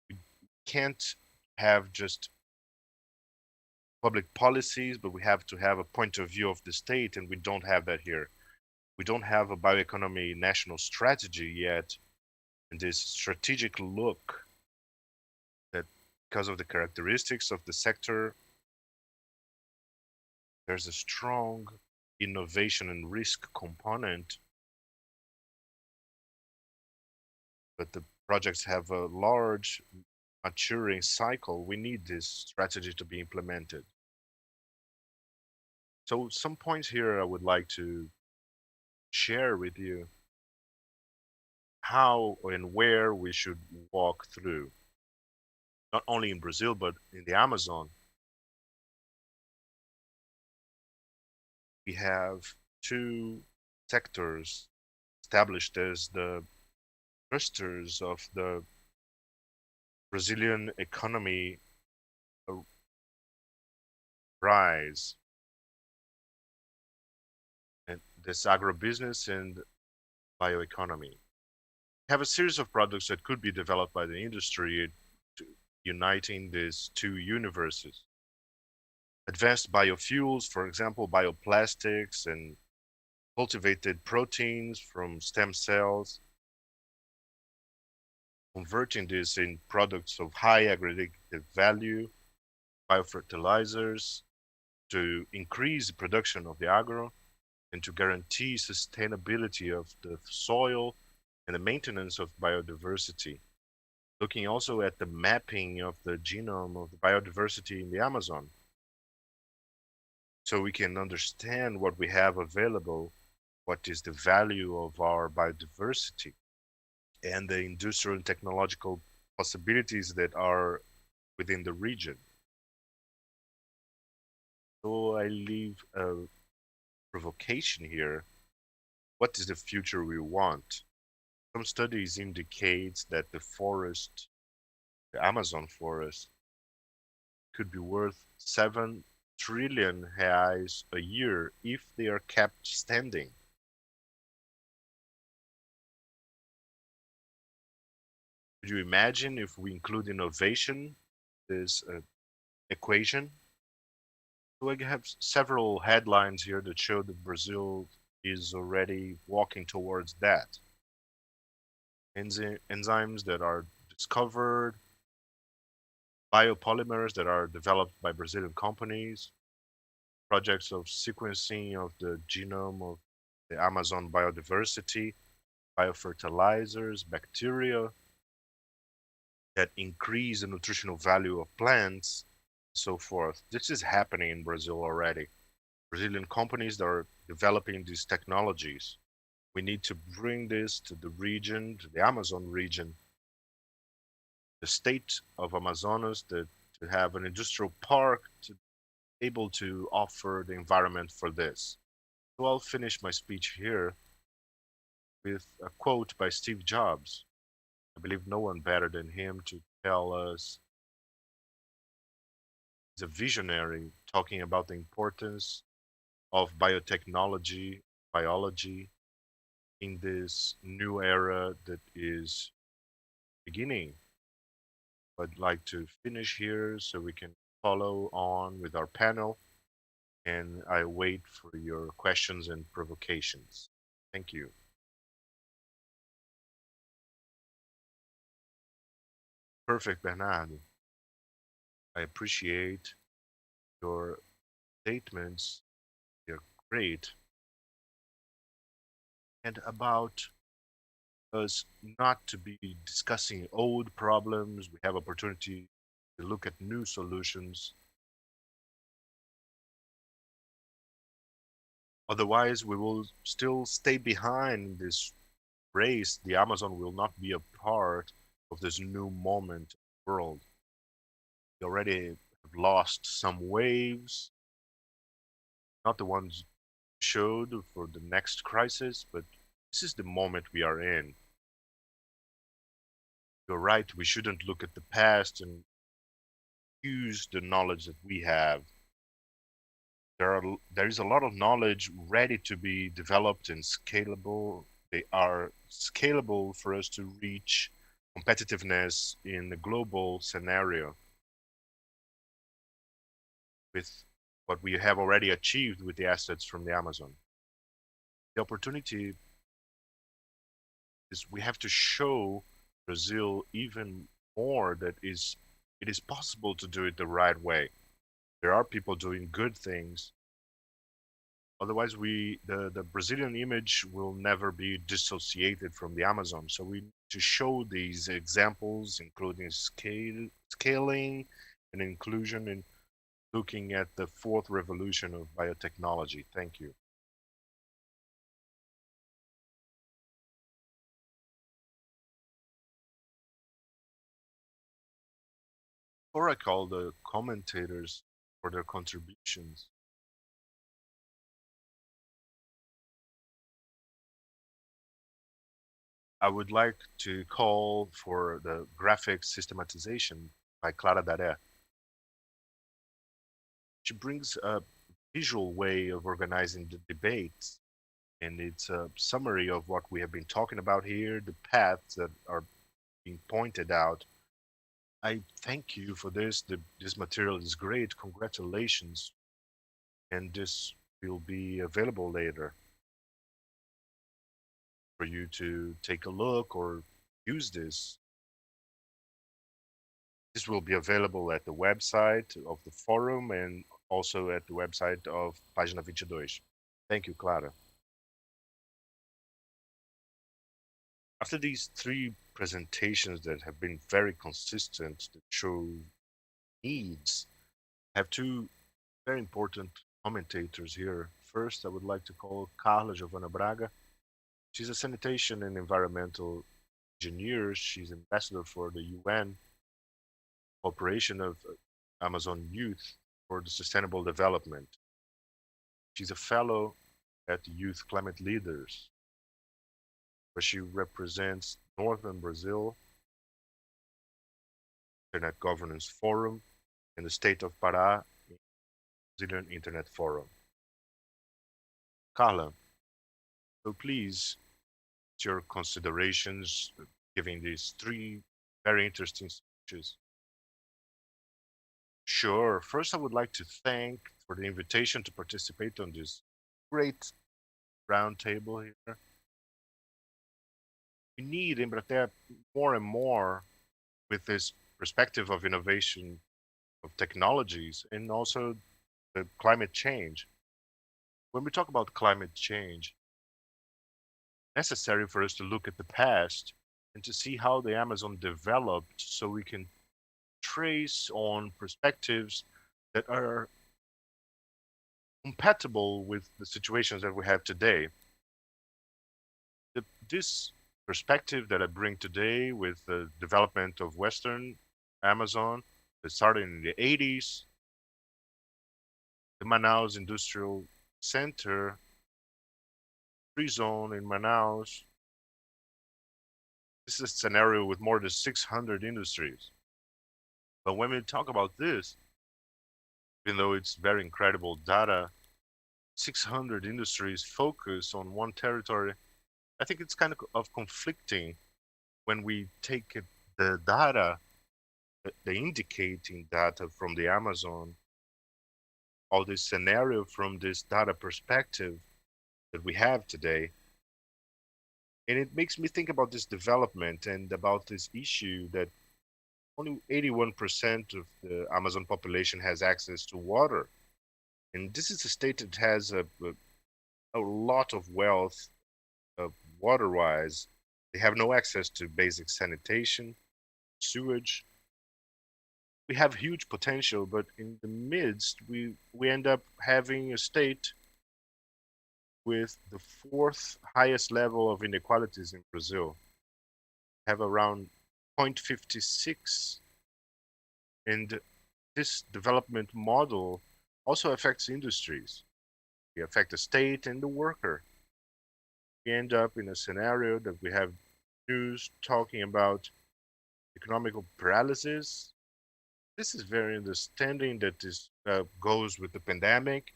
We can't have just public policies, but we have to have a point of view of the state, and we don't have that here. We don't have a bioeconomy national strategy yet, and this strategic look that, because of the characteristics of the sector, there's a strong innovation and risk component, but the projects have a large maturing cycle. We need this strategy to be implemented. So some points here I would like to share with you how and where we should walk through, not only in Brazil, but in the Amazon. We have two sectors established as the thrusters of the Brazilian economy rise. And this agribusiness and bioeconomy. We have a series of products that could be developed by the industry uniting these two universes. Advanced biofuels, for example, bioplastics and cultivated proteins from stem cells, converting this in products of high aggregate value, biofertilizers, to increase the production of the agro and to guarantee sustainability of the soil and the maintenance of biodiversity. Looking also at the mapping of the genome of the biodiversity in the Amazon, so we can understand what we have available, what is the value of our biodiversity, and the industrial and technological possibilities that are within the region. So I leave a provocation here. What is the future we want? Some studies indicate that the forest, the Amazon forest, could be worth 7 trillion reais a year if they are kept standing. Could you imagine if we include innovation, this equation? So I have several headlines here that show that Brazil is already walking towards that. enzymes that are discovered, biopolymers that are developed by Brazilian companies, projects of sequencing of the genome of the Amazon biodiversity, biofertilizers, bacteria that increase the nutritional value of plants, and so forth. This is happening in Brazil already. Brazilian companies that are developing these technologies. We need to bring this to the region, to the Amazon region, the state of Amazonas, to have an industrial park to be able to offer the environment for this. So I'll finish my speech here with a quote by Steve Jobs. I believe no one better than him to tell us. He's a visionary talking about the importance of biotechnology, biology in this new era that is beginning. I'd like to finish here so we can follow on with our panel, and I wait for your questions and provocations. Thank you. Perfect, Bernardo. I appreciate your statements. They're great. And about us not to be discussing old problems, we have opportunity to look at new solutions. Otherwise, we will still stay behind this race. The Amazon will not be a part of this new moment world. We already have lost some waves, not the ones showed for the next crisis, but this is the moment we are in. You're right, we shouldn't look at the past and use the knowledge that we have. There is a lot of knowledge ready to be developed and scalable. They are scalable for us to reach competitiveness in the global scenario with what we have already achieved with the assets from the Amazon. The opportunity is we have to show Brazil even more that it is possible to do it the right way. There are people doing good things. Otherwise, the Brazilian image will never be dissociated from the Amazon. So we need to show these examples, including scaling and inclusion, and looking at the fourth revolution of biotechnology. Thank you. Before I call the commentators for their contributions, I would like to call for the graphic systematization by Clara Daré. She brings a visual way of organizing the debates, and it's a summary of what we have been talking about here, the paths that are being pointed out. I thank you for this. This material is great. Congratulations. And this will be available later for you to take a look or use this. This will be available at the website of the forum and also at the website of Página 22. Thank you, Clara. After these three presentations that have been very consistent, that show needs, I have two very important commentators here. First, I would like to call Karla Giovanna Braga. She's a sanitation and environmental engineer. She's ambassador for the UN Corporation of Amazon Youth for the Sustainable Development. She's a fellow at Youth Climate Leaders, where she represents Northern Brazil, Internet Governance Forum, and the state of Pará, Brazilian Internet Forum. Karla, so please, your considerations giving these three very interesting speeches. Sure. First, I would like to thank for the invitation to participate on this great roundtable here. we need, but there more and more with this perspective of innovation of technologies and also the climate change. When we talk about climate change, necessary for us to look at the past and to see how the Amazon developed so we can trace on perspectives that are compatible with the situations that we have today. This perspective that I bring today with the development of Western Amazon that started in the 80s, the Manaus Industrial Center, free zone in Manaus. This is a scenario with more than 600 industries. But when we talk about this, even though it's very incredible data, 600 industries focus on one territory, I think it's kind of conflicting when we take the data, the indicating data from the Amazon, all this scenario from this data perspective that we have today. And it makes me think about this development and about this issue that only 81% of the Amazon population has access to water. And this is a state that has a lot of wealth water-wise. They have no access to basic sanitation, sewage. We have huge potential, but in the midst, we end up having a state with the fourth highest level of inequalities in Brazil. Have around 0.56, and this development model also affects industries. It affects the state and the worker. We end up in a scenario that we have news talking about economical paralysis. This is very understanding that this goes with the pandemic,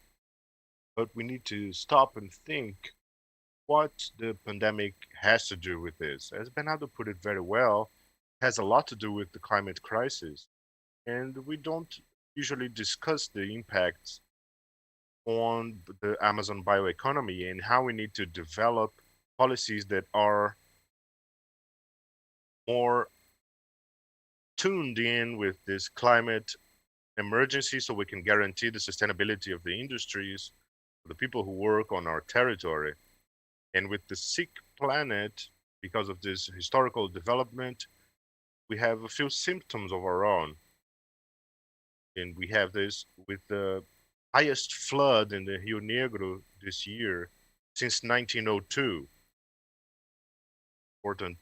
but we need to stop and think what the pandemic has to do with this. As Bernardo put it very well, it has a lot to do with the climate crisis. And we don't usually discuss the impacts on the Amazon bioeconomy and how we need to develop policies that are more tuned in with this climate emergency so we can guarantee the sustainability of the industries for the people who work on our territory. And with the sick planet, because of this historical development, we have a few symptoms of our own. And we have this with the highest flood in the Rio Negro this year since 1902. Important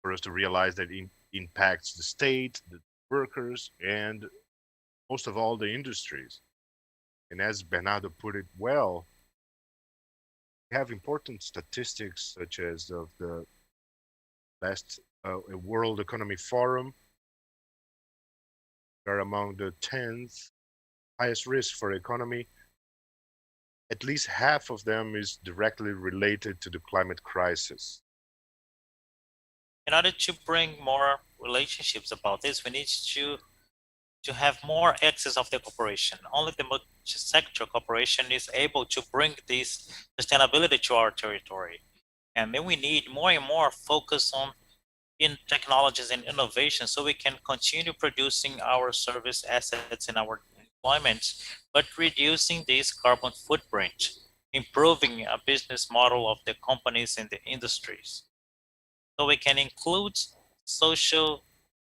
for us to realize that it impacts the state, the workers, and most of all the industries. And as Bernardo put it well, we have important statistics such as of the last World Economic Forum. They are among the 10th highest risk for economy. At least half of them is directly related to the climate crisis. In order to bring more relationships about this, we need to have more access of the cooperation. Only the multi-sector cooperation is able to bring this sustainability to our territory. And then we need more and more focus on in technologies and innovation so we can continue producing our service assets and our employment, but reducing this carbon footprint, improving a business model of the companies and the industries. So we can include social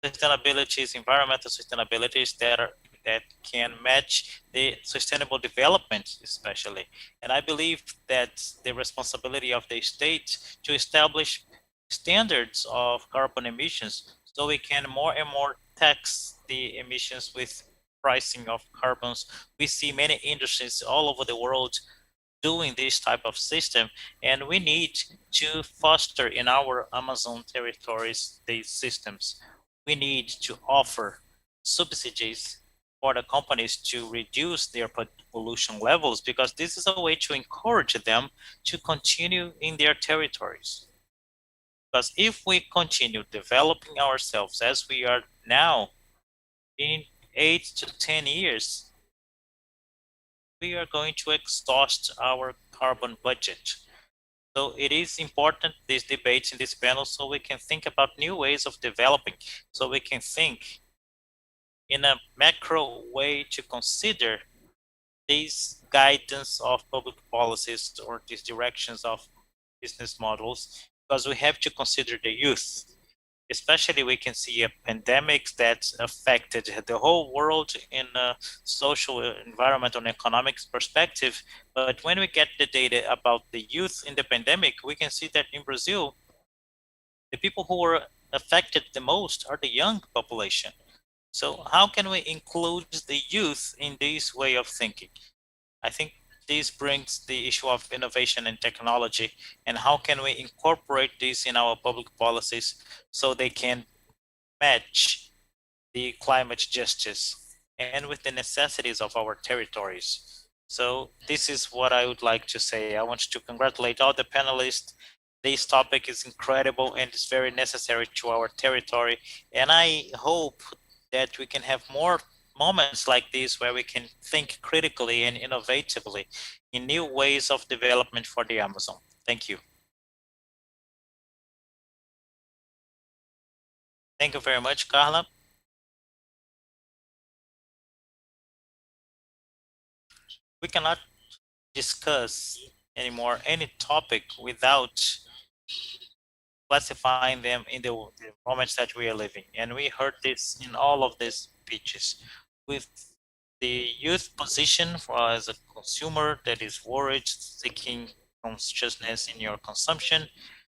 sustainabilities, environmental sustainabilities that can match the sustainable development, especially. And I believe that the responsibility of the state to establish standards of carbon emissions so we can more and more tax the emissions with pricing of carbons. We see many industries all over the world doing this type of system, and we need to foster in our Amazon territories these systems. We need to offer subsidies for the companies to reduce their pollution levels, because this is a way to encourage them to continue in their territories. Because if we continue developing ourselves as we are now, in 8 to 10 years, we are going to exhaust our carbon budget. So it is important, these debates in this panel, so we can think about new ways of developing, so we can think in a macro way to consider these guidance of public policies or these directions of business models, because we have to consider the youth. Especially we can see a pandemic that affected the whole world in a social, environmental, and economics perspective. But when we get the data about the youth in the pandemic, we can see that in Brazil, the people who were affected the most are the young population. So how can we include the youth in this way of thinking? I think this brings the issue of innovation and technology, and how can we incorporate this in our public policies so they can match the climate justice and with the necessities of our territories. So this is what I would like to say. I want to congratulate all the panelists. This topic is incredible and it's very necessary to our territory. And I hope that we can have more moments like this where we can think critically and innovatively in new ways of development for the Amazon. Thank you. Thank you very much, Karla. We cannot discuss anymore any topic without classifying them in the moments that we are living. And we heard this in all of these speeches. With the youth position for as a consumer that is worried, seeking consciousness in your consumption,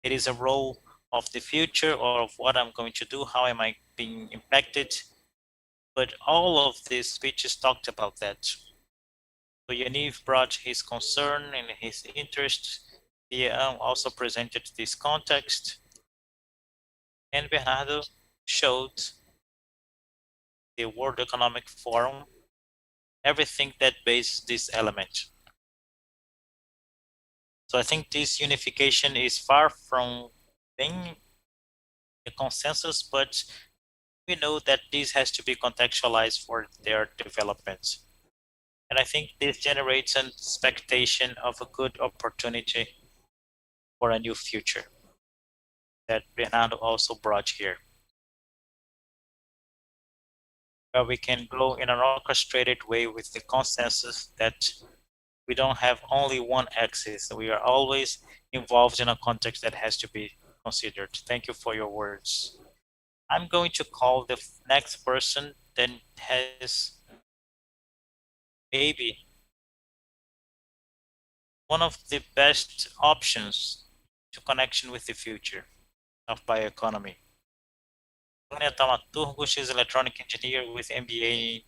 it is a role of the future or of what I'm going to do, how am I being impacted. But all of these speeches talked about that. So Yaniv brought his concern and his interest. FIEAM also presented this context. And Bernardo showed the World Economic Forum, everything that bases this element. So I think this unification is far from being a consensus, but we know that this has to be contextualized for their development. And I think this generates an expectation of a good opportunity for a new future that Bernardo also brought here, where we can go in an orchestrated way with the consensus that we don't have only one axis. We are always involved in a context that has to be considered. Thank you for your words. I'm going to call the next person that has maybe one of the best options to connection with the future of bioeconomy. Vânia Thaumaturgo, she's an electronic engineer with MBA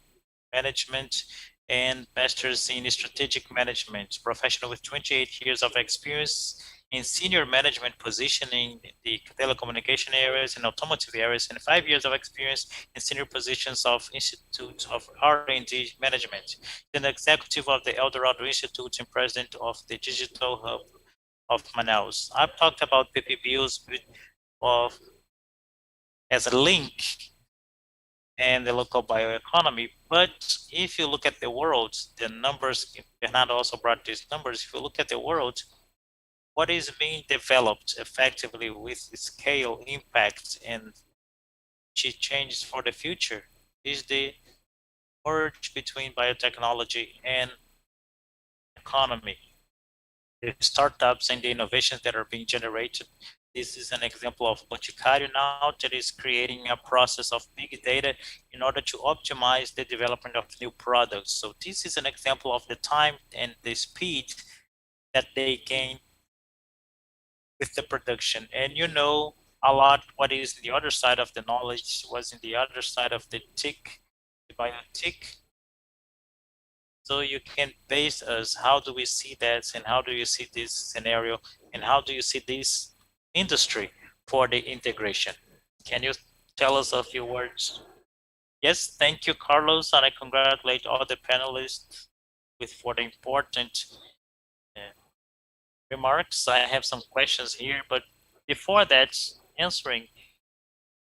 management and master's in strategic management, professional with 28 years of experience in senior management position in the telecommunication areas and automotive areas, and 5 years of experience in senior positions of Institute of R&D Management. An executive of the Eldorado Institute and president of the Digital Hub of Manaus. I've talked about PPBs of as a link and the local bioeconomy. But if you look at the world, the numbers, Bernardo also brought these numbers. If you look at the world, what is being developed effectively with scale, impact, and changes for the future is the merge between biotechnology and economy. The startups and the innovations that are being generated. This is an example of Boticário now that is creating a process of big data in order to optimize the development of new products. So this is an example of the time and the speed that they gain with the production. And you know a lot what is the other side of the knowledge was in the other side of the tick, the biotic. So you can base us, how do we see that and how do you see this scenario and how do you see this industry for the integration? Can you tell us a few words? Yes, thank you, Carlos, and I congratulate all the panelists for the important remarks. I have some questions here, but before that, answering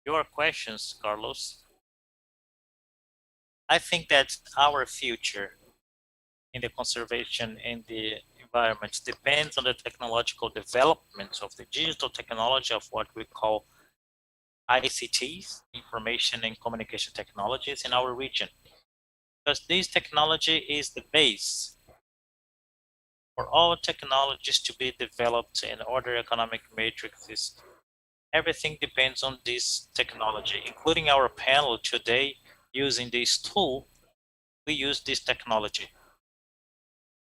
your questions, Carlos, I think that our future in the conservation and the environments depends on the technological development of the digital technology of what we call ICTs, information and communication technologies in our region. Because this technology is the base for all technologies to be developed in order economic matrices. Everything depends on this technology, including our panel today. Using this tool, we use this technology.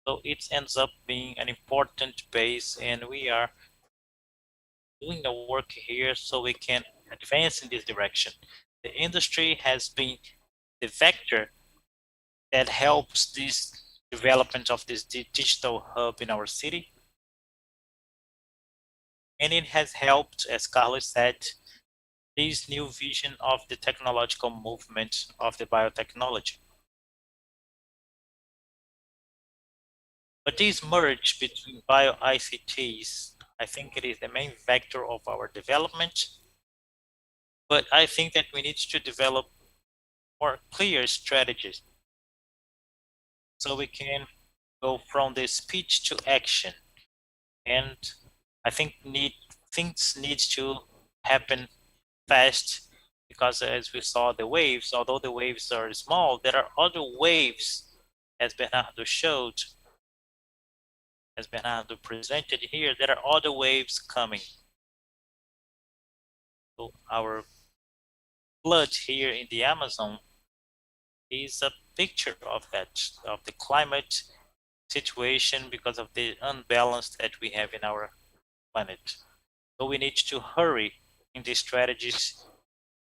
So it ends up being an important base, and we are doing the work here so we can advance in this direction. The industry has been the vector that helps this development of this digital hub in our city. And it has helped, as Karla said, this new vision of the technological movement of the biotechnology. But this merge between bio-ICTs, I think it is the main vector of our development. But I think that we need to develop more clear strategies so we can go from the speech to action. And I think things need to happen fast, because as we saw the waves, although the waves are small, there are other waves, as Bernardo showed, as Bernardo presented here, there are other waves coming. So our flood here in the Amazon is a picture of that, of the climate situation because of the unbalance that we have in our planet. So we need to hurry in these strategies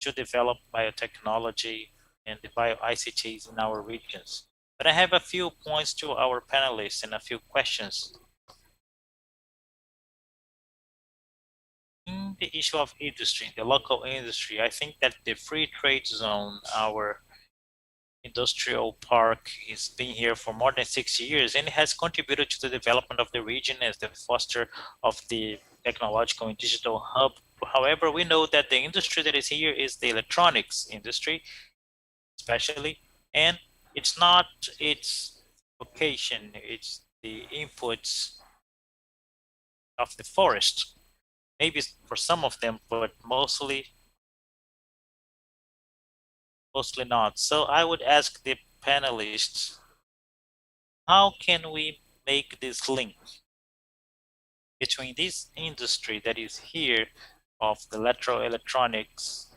to develop biotechnology and the bio-ICTs in our regions. But I have a few points to our panelists and a few questions. In the issue of industry, the local industry, I think that the free trade zone, our industrial park, has been here for more than 6 years, and it has contributed to the development of the region as the foster of the technological and digital hub. However, we know that the industry that is here is the electronics industry, especially, and it's not its vocation, it's the inputs of the forest. Maybe for some of them, but mostly not. So I would ask the panelists, how can we make this link between this industry that is here of the electronics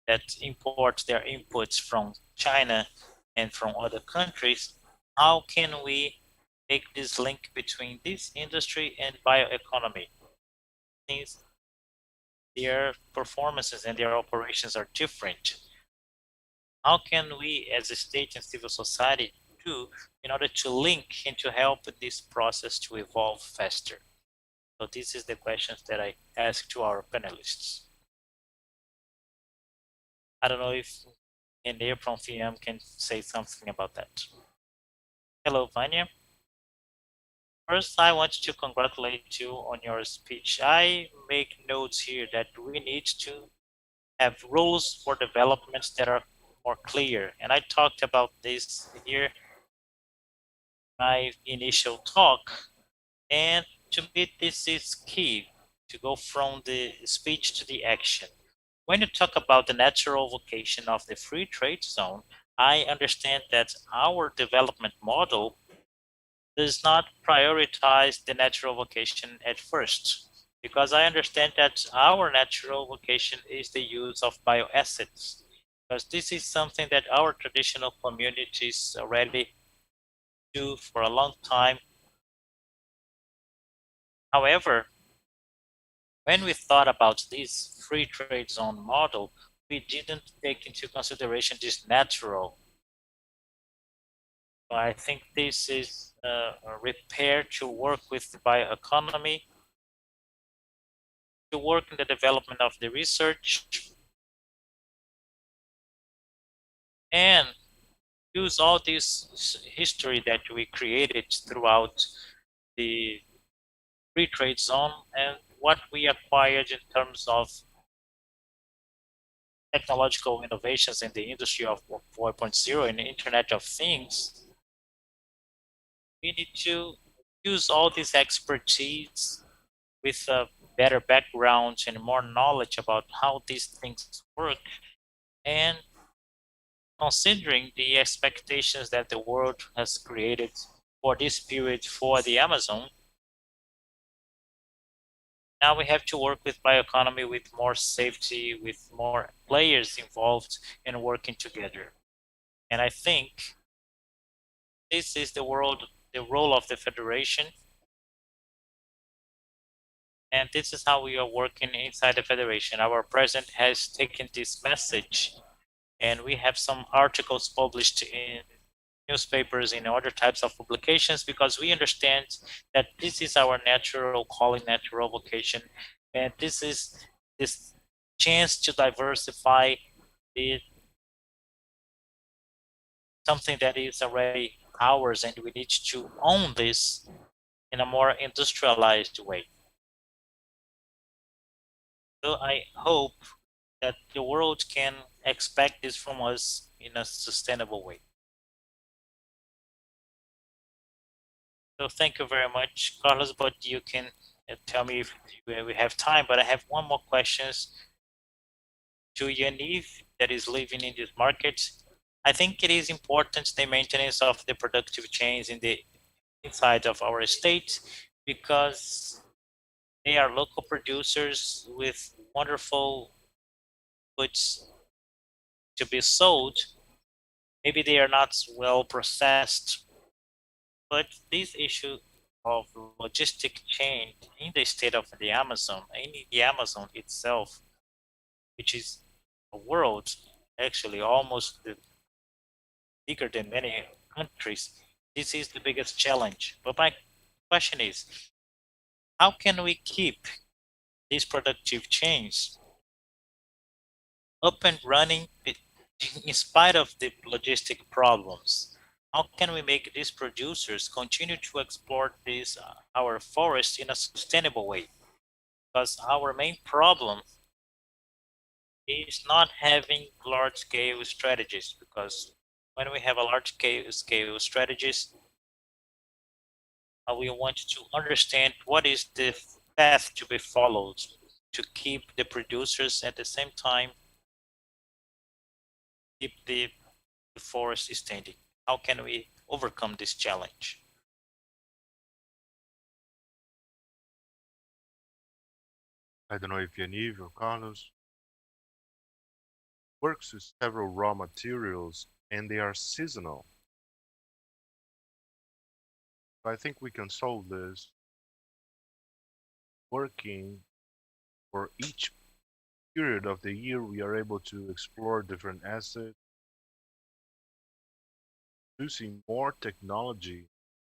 that import their inputs from China and from other countries? How can we make this link between this industry and bioeconomy? Since their performances and their operations are different, how can we as a state and civil society do in order to link and to help this process to evolve faster? So this is the questions that I ask to our panelists. I don't know if Renée from FIEAM can say something about that. Hello, Vânia. First, I want to congratulate you on your speech. I make notes here that we need to have rules for developments that are more clear. And I talked about this here in my initial talk. And to me, this is key to go from the speech to the action. When you talk about the natural vocation of the free trade zone, I understand that our development model does not prioritize the natural vocation at first, because I understand that our natural vocation is the use of bioassets, because this is something that our traditional communities already do for a long time. However, when we thought about this free trade zone model, we didn't take into consideration this natural. So I think this is a repair to work with the bioeconomy, to work in the development of the research, and use all this history that we created throughout the free trade zone and what we acquired in terms of technological innovations in the industry of 4.0 and the Internet of Things. We need to use all this expertise with a better background and more knowledge about how these things work, and considering the expectations that the world has created for this period for the Amazon, now we have to work with bioeconomy with more safety, with more players involved and working together. And I think this is the role of the federation, and this is how we are working inside the federation. Our president has taken this message, and we have some articles published in newspapers and other types of publications because we understand that this is our natural calling, natural vocation, and this is this chance to diversify the something that is already ours, and we need to own this in a more industrialized way. So I hope that the world can expect this from us in a sustainable way. So thank you very much, Carlos, but you can tell me if we have time, but I have one more questions to Yaniv that is living in this market. I think it is important the maintenance of the productive chains in the inside of our state because they are local producers with wonderful goods to be sold. Maybe they are not well processed, but this issue of logistic chain in the state of the Amazon, in the Amazon itself, which is a world actually almost bigger than many countries, this is the biggest challenge. But my question is, how can we keep these productive chains up and running in spite of the logistic problems? How can we make these producers continue to exploit these our forests in a sustainable way? Because our main problem is not having large scale strategies, because when we have a large scale strategies, we want to understand what is the path to be followed to keep the producers at the same time keep the forest standing. How can we overcome this challenge? I don't know if Yaniv or Carlos works with several raw materials and they are seasonal. So I think we can solve this working for each period of the year. We are able to explore different assets, using more technology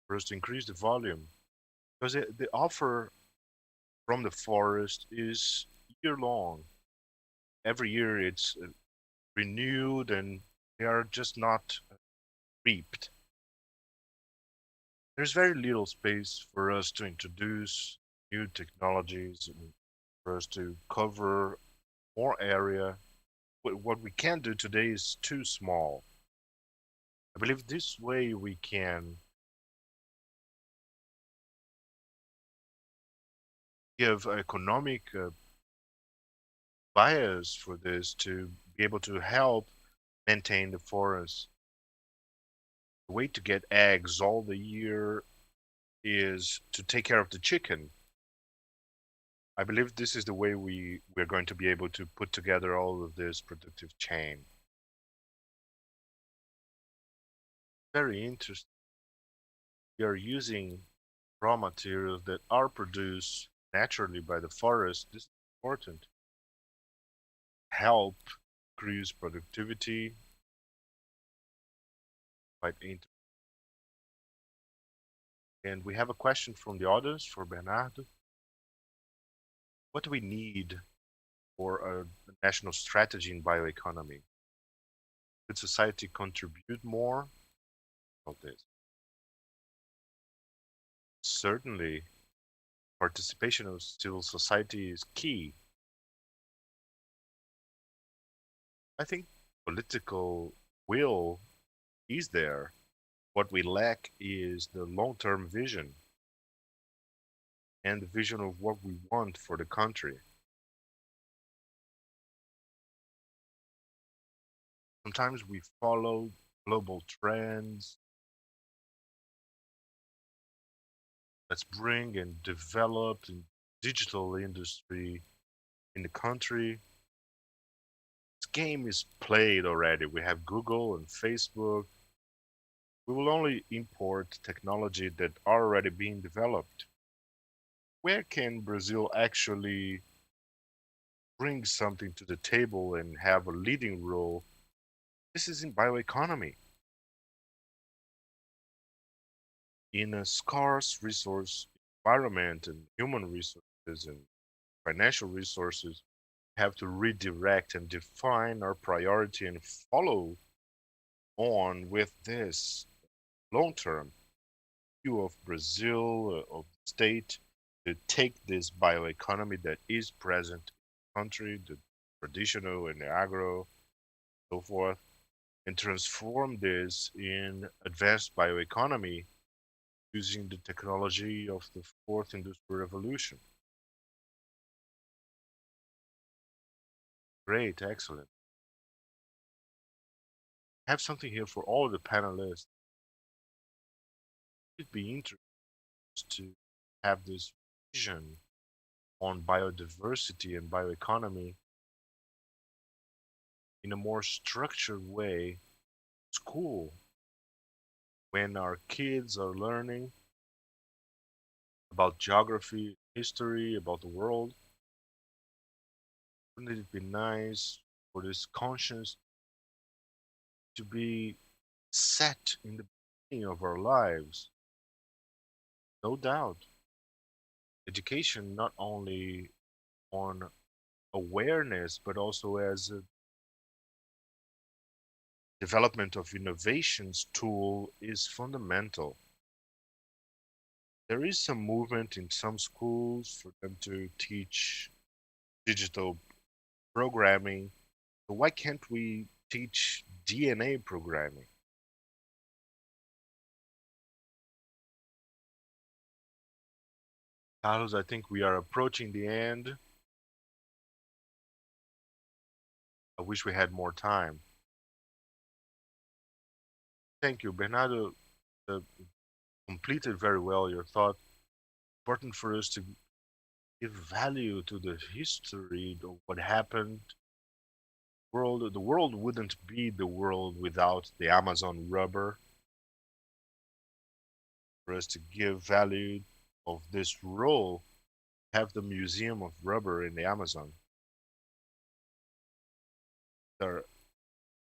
for us to increase the volume. Because the offer from the forest is year long. Every year it's renewed and they are just not reaped. There's very little space for us to introduce new technologies and for us to cover more area. What we can do today is too small. I believe this way we can give economic bias for this to be able to help maintain the forest. The way to get eggs all the year is to take care of the chicken. I believe this is the way we're going to be able to put together all of this productive chain. Very interesting. We are using raw materials that are produced naturally by the forest. This is important. Help increase productivity. Quite interesting. And we have a question from the audience for Bernardo. What do we need for a national strategy in bioeconomy? Could society contribute more of this? Certainly, participation of civil society is key. I think political will is there. What we lack is the long-term vision. and the vision of what we want for the country. Sometimes we follow global trends. Let's bring and develop the digital industry in the country. This game is played already. We have Google and Facebook. We will only import technology that are already being developed. Where can Brazil actually bring something to the table and have a leading role? This is in bioeconomy. In a scarce resource environment and human resources and financial resources, we have to redirect and define our priority and follow on with this long term view of Brazil, of the state, to take this bioeconomy that is present in the country, the traditional and the agro, so forth, and transform this in advanced bioeconomy using the technology of the fourth industrial revolution. Great, excellent. I have something here for all the panelists. It'd be interesting to have this vision on biodiversity and bioeconomy in a more structured way. School, when our kids are learning about geography, history, about the world, wouldn't it be nice for this conscience to be set in the beginning of our lives? No doubt. Education not only on awareness, but also as a development of innovations tool is fundamental. There is some movement in some schools for them to teach digital programming. So why can't we teach DNA programming? Carlos, I think we are approaching the end. I wish we had more time. Thank you, Bernardo. Uh, completed very well your thought. Important for us to give value to the history of what happened. The world wouldn't be the world without the Amazon rubber. For us to give value of this role, have the Museum of Rubber in the Amazon. There are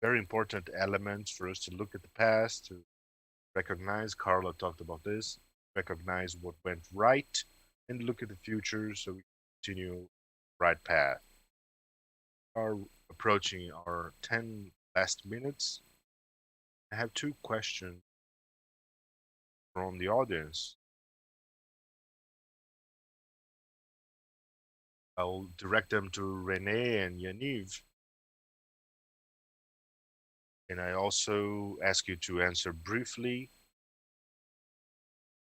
very important elements for us to look at the past, to recognize, Karla talked about this, recognize what went right, and look at the future so we continue the right path. We are approaching our 10 last minutes. I have two questions from the audience. I'll direct them to Renée and Yaniv. And I also ask you to answer briefly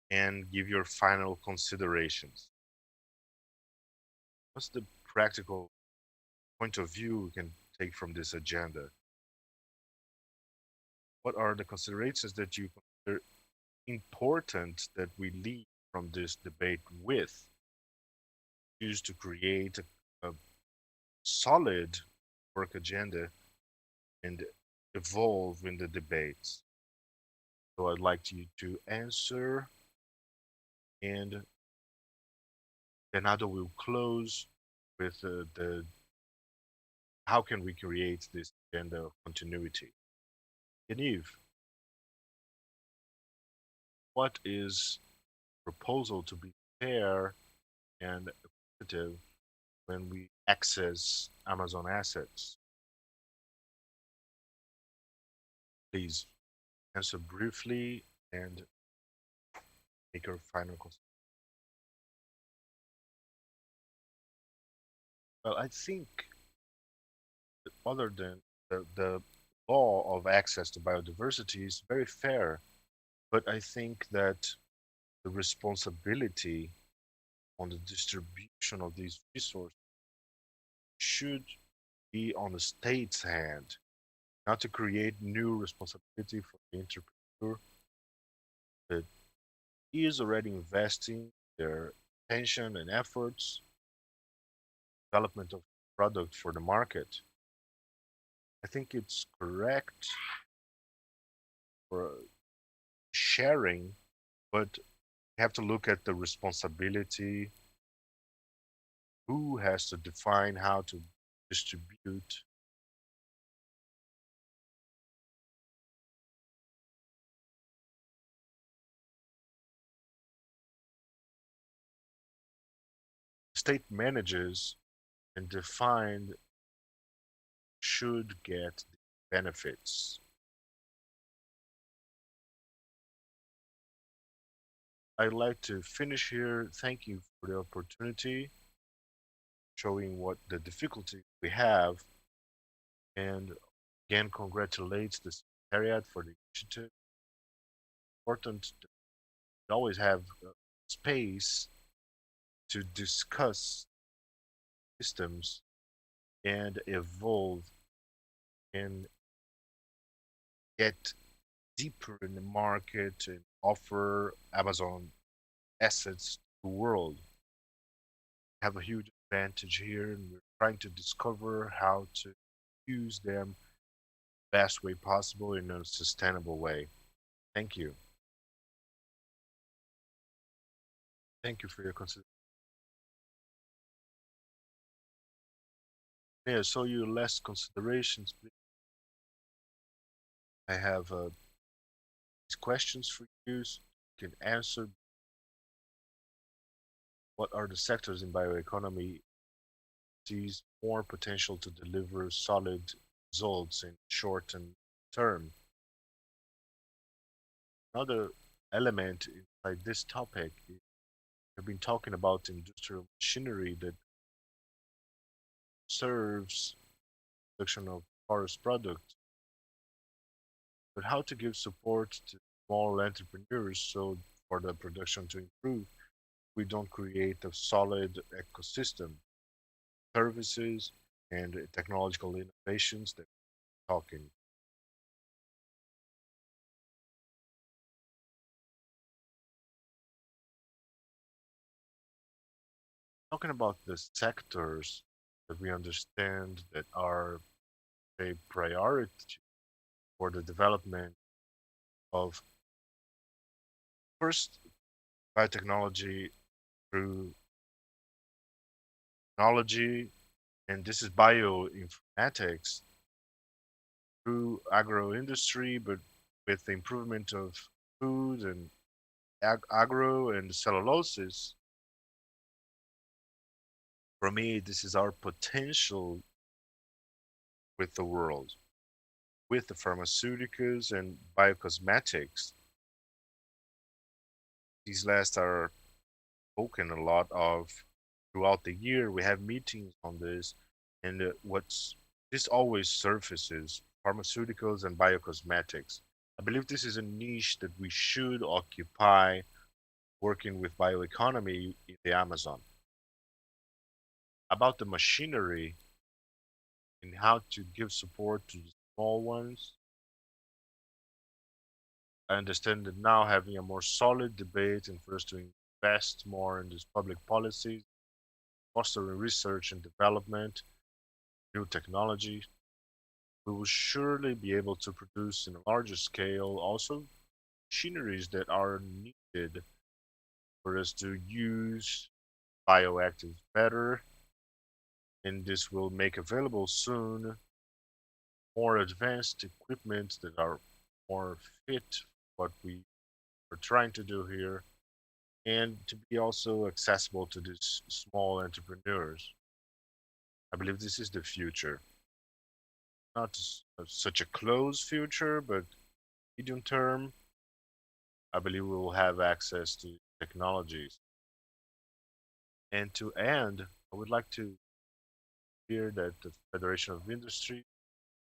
and give your final considerations. What's the practical point of view we can take from this agenda? What are the considerations that you consider important that we leave from this debate with? Use to create a solid work agenda and evolve in the debates. So I'd like you to answer, and Bernardo will close with the how can we create this agenda of continuity. Yaniv, what is proposal to be fair and competitive when we access Amazon assets? Please answer briefly and make your final consideration. Well, I think other than the law of access to biodiversity is very fair, but I think that the responsibility on the distribution of these resources should be on the state's hand, not to create new responsibility for the entrepreneur that is already investing their attention and efforts development of product for the market. I think it's correct for sharing, but you have to look at the responsibility, who has to define how to distribute. State manages and define should get the benefits. I'd like to finish here. Thank you for the opportunity, showing what the difficulty we have, and again congratulate the Secretariat for the initiative. Important to always have space to discuss systems and evolve and get deeper in the market and offer Amazon assets to the world. Have a huge advantage here, and we're trying to discover how to use them the best way possible in a sustainable way. Thank you. Thank you for your consideration. Yeah, so your last considerations, please. I have these questions for you. So you can answer. What are the sectors in bioeconomy sees more potential to deliver solid results in short and term? Another element inside this topic is we've been talking about industrial machinery that serves production of forest products, but how to give support to small entrepreneurs so for the production to improve, we don't create a solid ecosystem, services, and technological innovations that we're talking. Talking about the sectors that we understand that are a priority for the development of first biotechnology through technology, and this is bioinformatics through agro industry, but with the improvement of food and agro and celluloses. For me, this is our potential with the world, with the pharmaceuticals and biocosmetics. These last are spoken a lot of throughout the year. We have meetings on this, and what's this always surfaces pharmaceuticals and biocosmetics. I believe this is a niche that we should occupy working with bioeconomy in the Amazon. About the machinery and how to give support to the small ones, I understand that now having a more solid debate and for us to invest more in these public policies, fostering research and development, new technology, we will surely be able to produce in a larger scale also machineries that are needed for us to use bioactives better, and this will make available soon more advanced equipment that are more fit what we are trying to do here and to be also accessible to these small entrepreneurs. I believe this is the future. Not such a close future, but medium term, I believe we will have access to technologies. And to end, I would like to hear that the Federation of Industry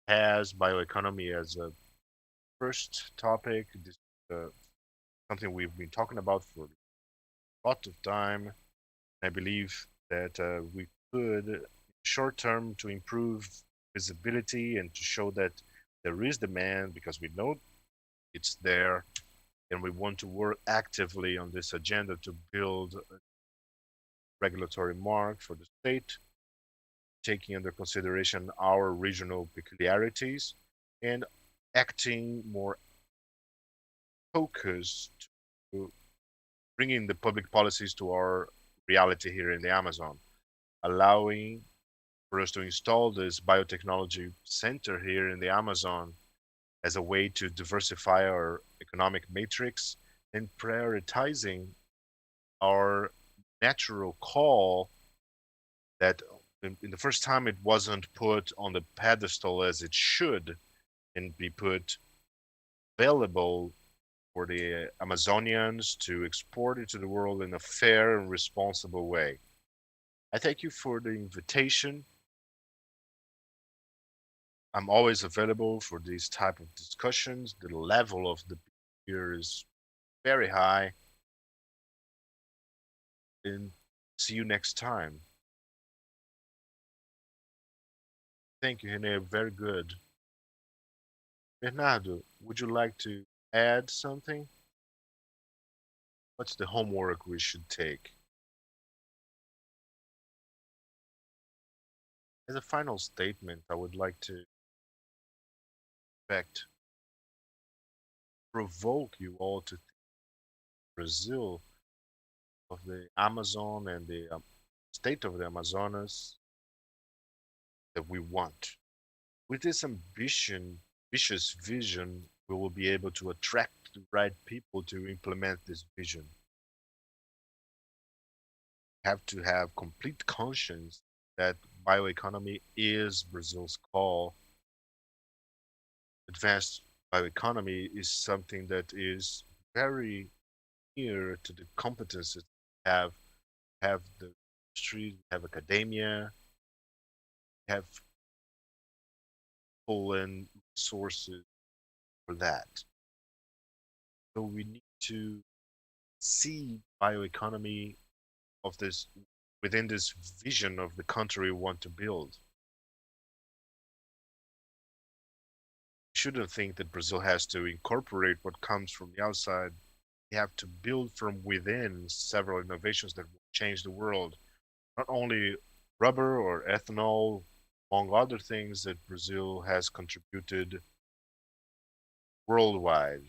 has bioeconomy as a first topic. This is something we've been talking about for a lot of time. I believe that we could, short term, to improve visibility and to show that there is demand because we know it's there, and we want to work actively on this agenda to build a regulatory mark for the state, taking under consideration our regional peculiarities and acting more focused to bringing the public policies to our reality here in the Amazon, allowing for us to install this biotechnology center here in the Amazon as a way to diversify our economic matrix and prioritizing our natural call that in the first time it wasn't put on the pedestal as it should and be put available for the Amazonians to export into the world in a fair and responsible way. I thank you for the invitation. I'm always available for these type of discussions. The level of the here is very high. And see you next time. Thank you, Renée. Very good. Bernardo, would you like to add something? What's the homework we should take? As a final statement, I would like to, in fact, provoke you all to think Brazil of the Amazon and the state of the Amazonas that we want. With this ambitious vision, we will be able to attract the right people to implement this vision. We have to have complete conscience that bioeconomy is Brazil's call. Advanced bioeconomy is something that is very near to the competences we have the industry, we have academia, we have full and resources for that. So we need to see bioeconomy of this within this vision of the country we want to build. We shouldn't think that Brazil has to incorporate what comes from the outside. We have to build from within several innovations that will change the world. Not only rubber or ethanol, among other things that Brazil has contributed worldwide.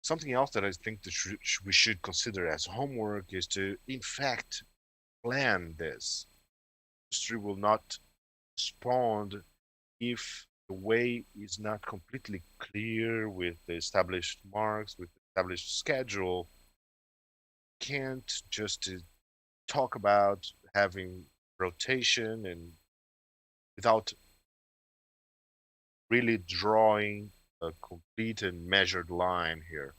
Something else that I think that we should consider as homework is to, in fact, plan this. Industry will not respond if the way is not completely clear with the established marks, with the established schedule. Can't just talk about having rotation and without really drawing a complete and measured line here.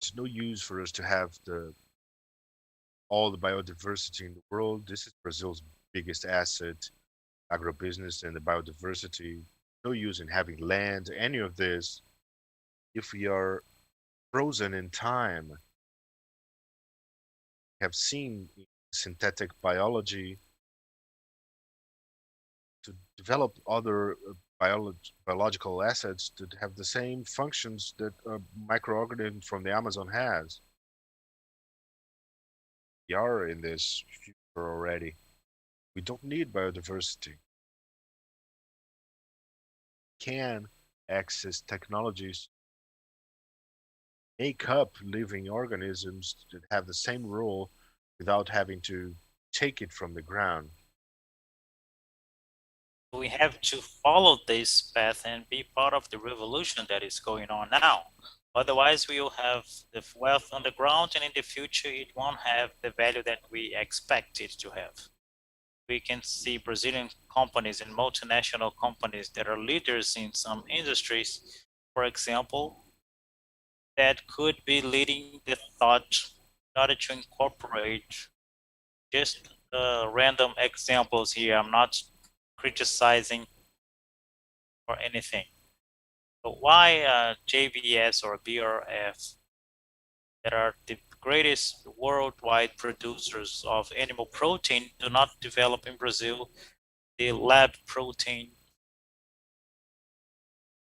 It's no use for us to have all the biodiversity in the world. This is Brazil's biggest asset, agribusiness and the biodiversity. No use in having land, any of this, if we are frozen in time. We have seen synthetic biology to develop other biological assets that have the same functions that a microorganism from the Amazon has. We are in this future already. We don't need biodiversity. We can access technologies, make up living organisms that have the same role without having to take it from the ground. We have to follow this path and be part of the revolution that is going on now. Otherwise, we will have the wealth on the ground, and in the future, it won't have the value that we expect it to have. We can see Brazilian companies and multinational companies that are leaders in some industries, for example, that could be leading the thought in order to incorporate just random examples here. I'm not criticizing or anything. But why JBS or BRF, that are the greatest worldwide producers of animal protein, do not develop in Brazil the lab protein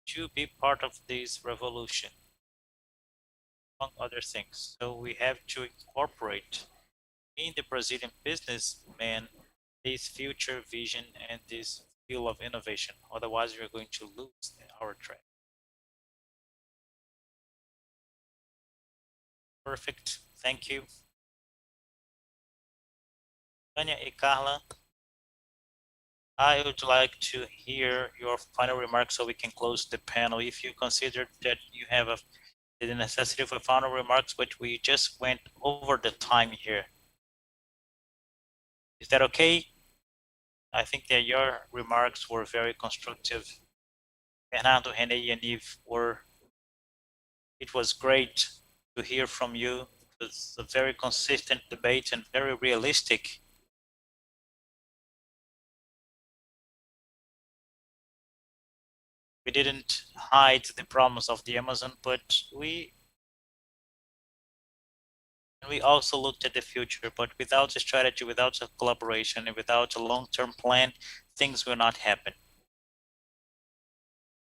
to be part of this revolution, among other things. So we have to incorporate in the Brazilian businessman this future vision and this field of innovation. Otherwise, we're going to lose our track. Perfect. Thank you. Vânia and Karla, I would like to hear your final remarks so we can close the panel. If you consider that you have the necessity for final remarks, but we just went over the time here. Is that okay? I think that your remarks were very constructive. Bernardo, Renée, Yaniv, it was great to hear from you. It was a very consistent debate and very realistic. We didn't hide the problems of the Amazon, but we also looked at the future. But without a strategy, without a collaboration, and without a long-term plan, things will not happen.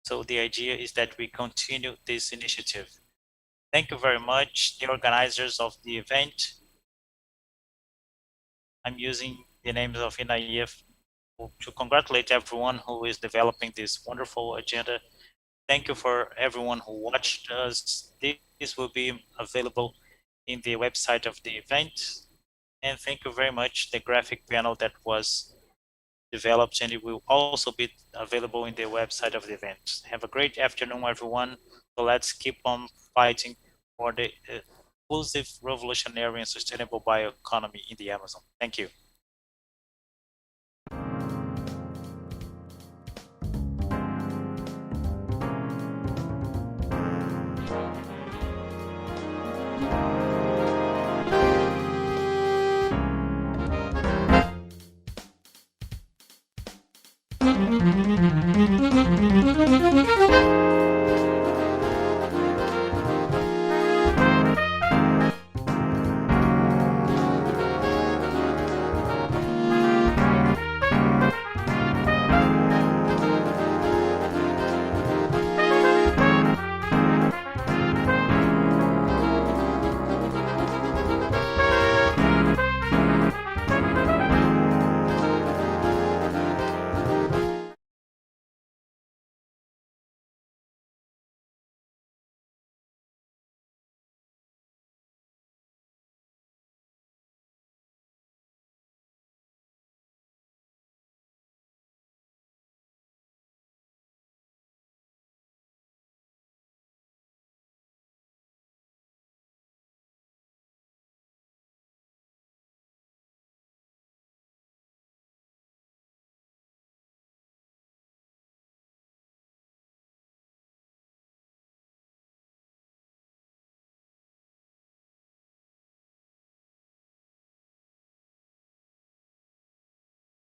So the idea is that we continue this initiative. Thank you very much, the organizers of the event. I'm using the names of Yaniv to congratulate everyone who is developing this wonderful agenda. Thank you for everyone who watched us. This will be available in the website of the event. And thank you very much, the graphic panel that was developed, and it will also be available in the website of the event. Have a great afternoon, everyone. So let's keep on fighting for the inclusive, revolutionary, and sustainable bioeconomy in the Amazon. Thank you.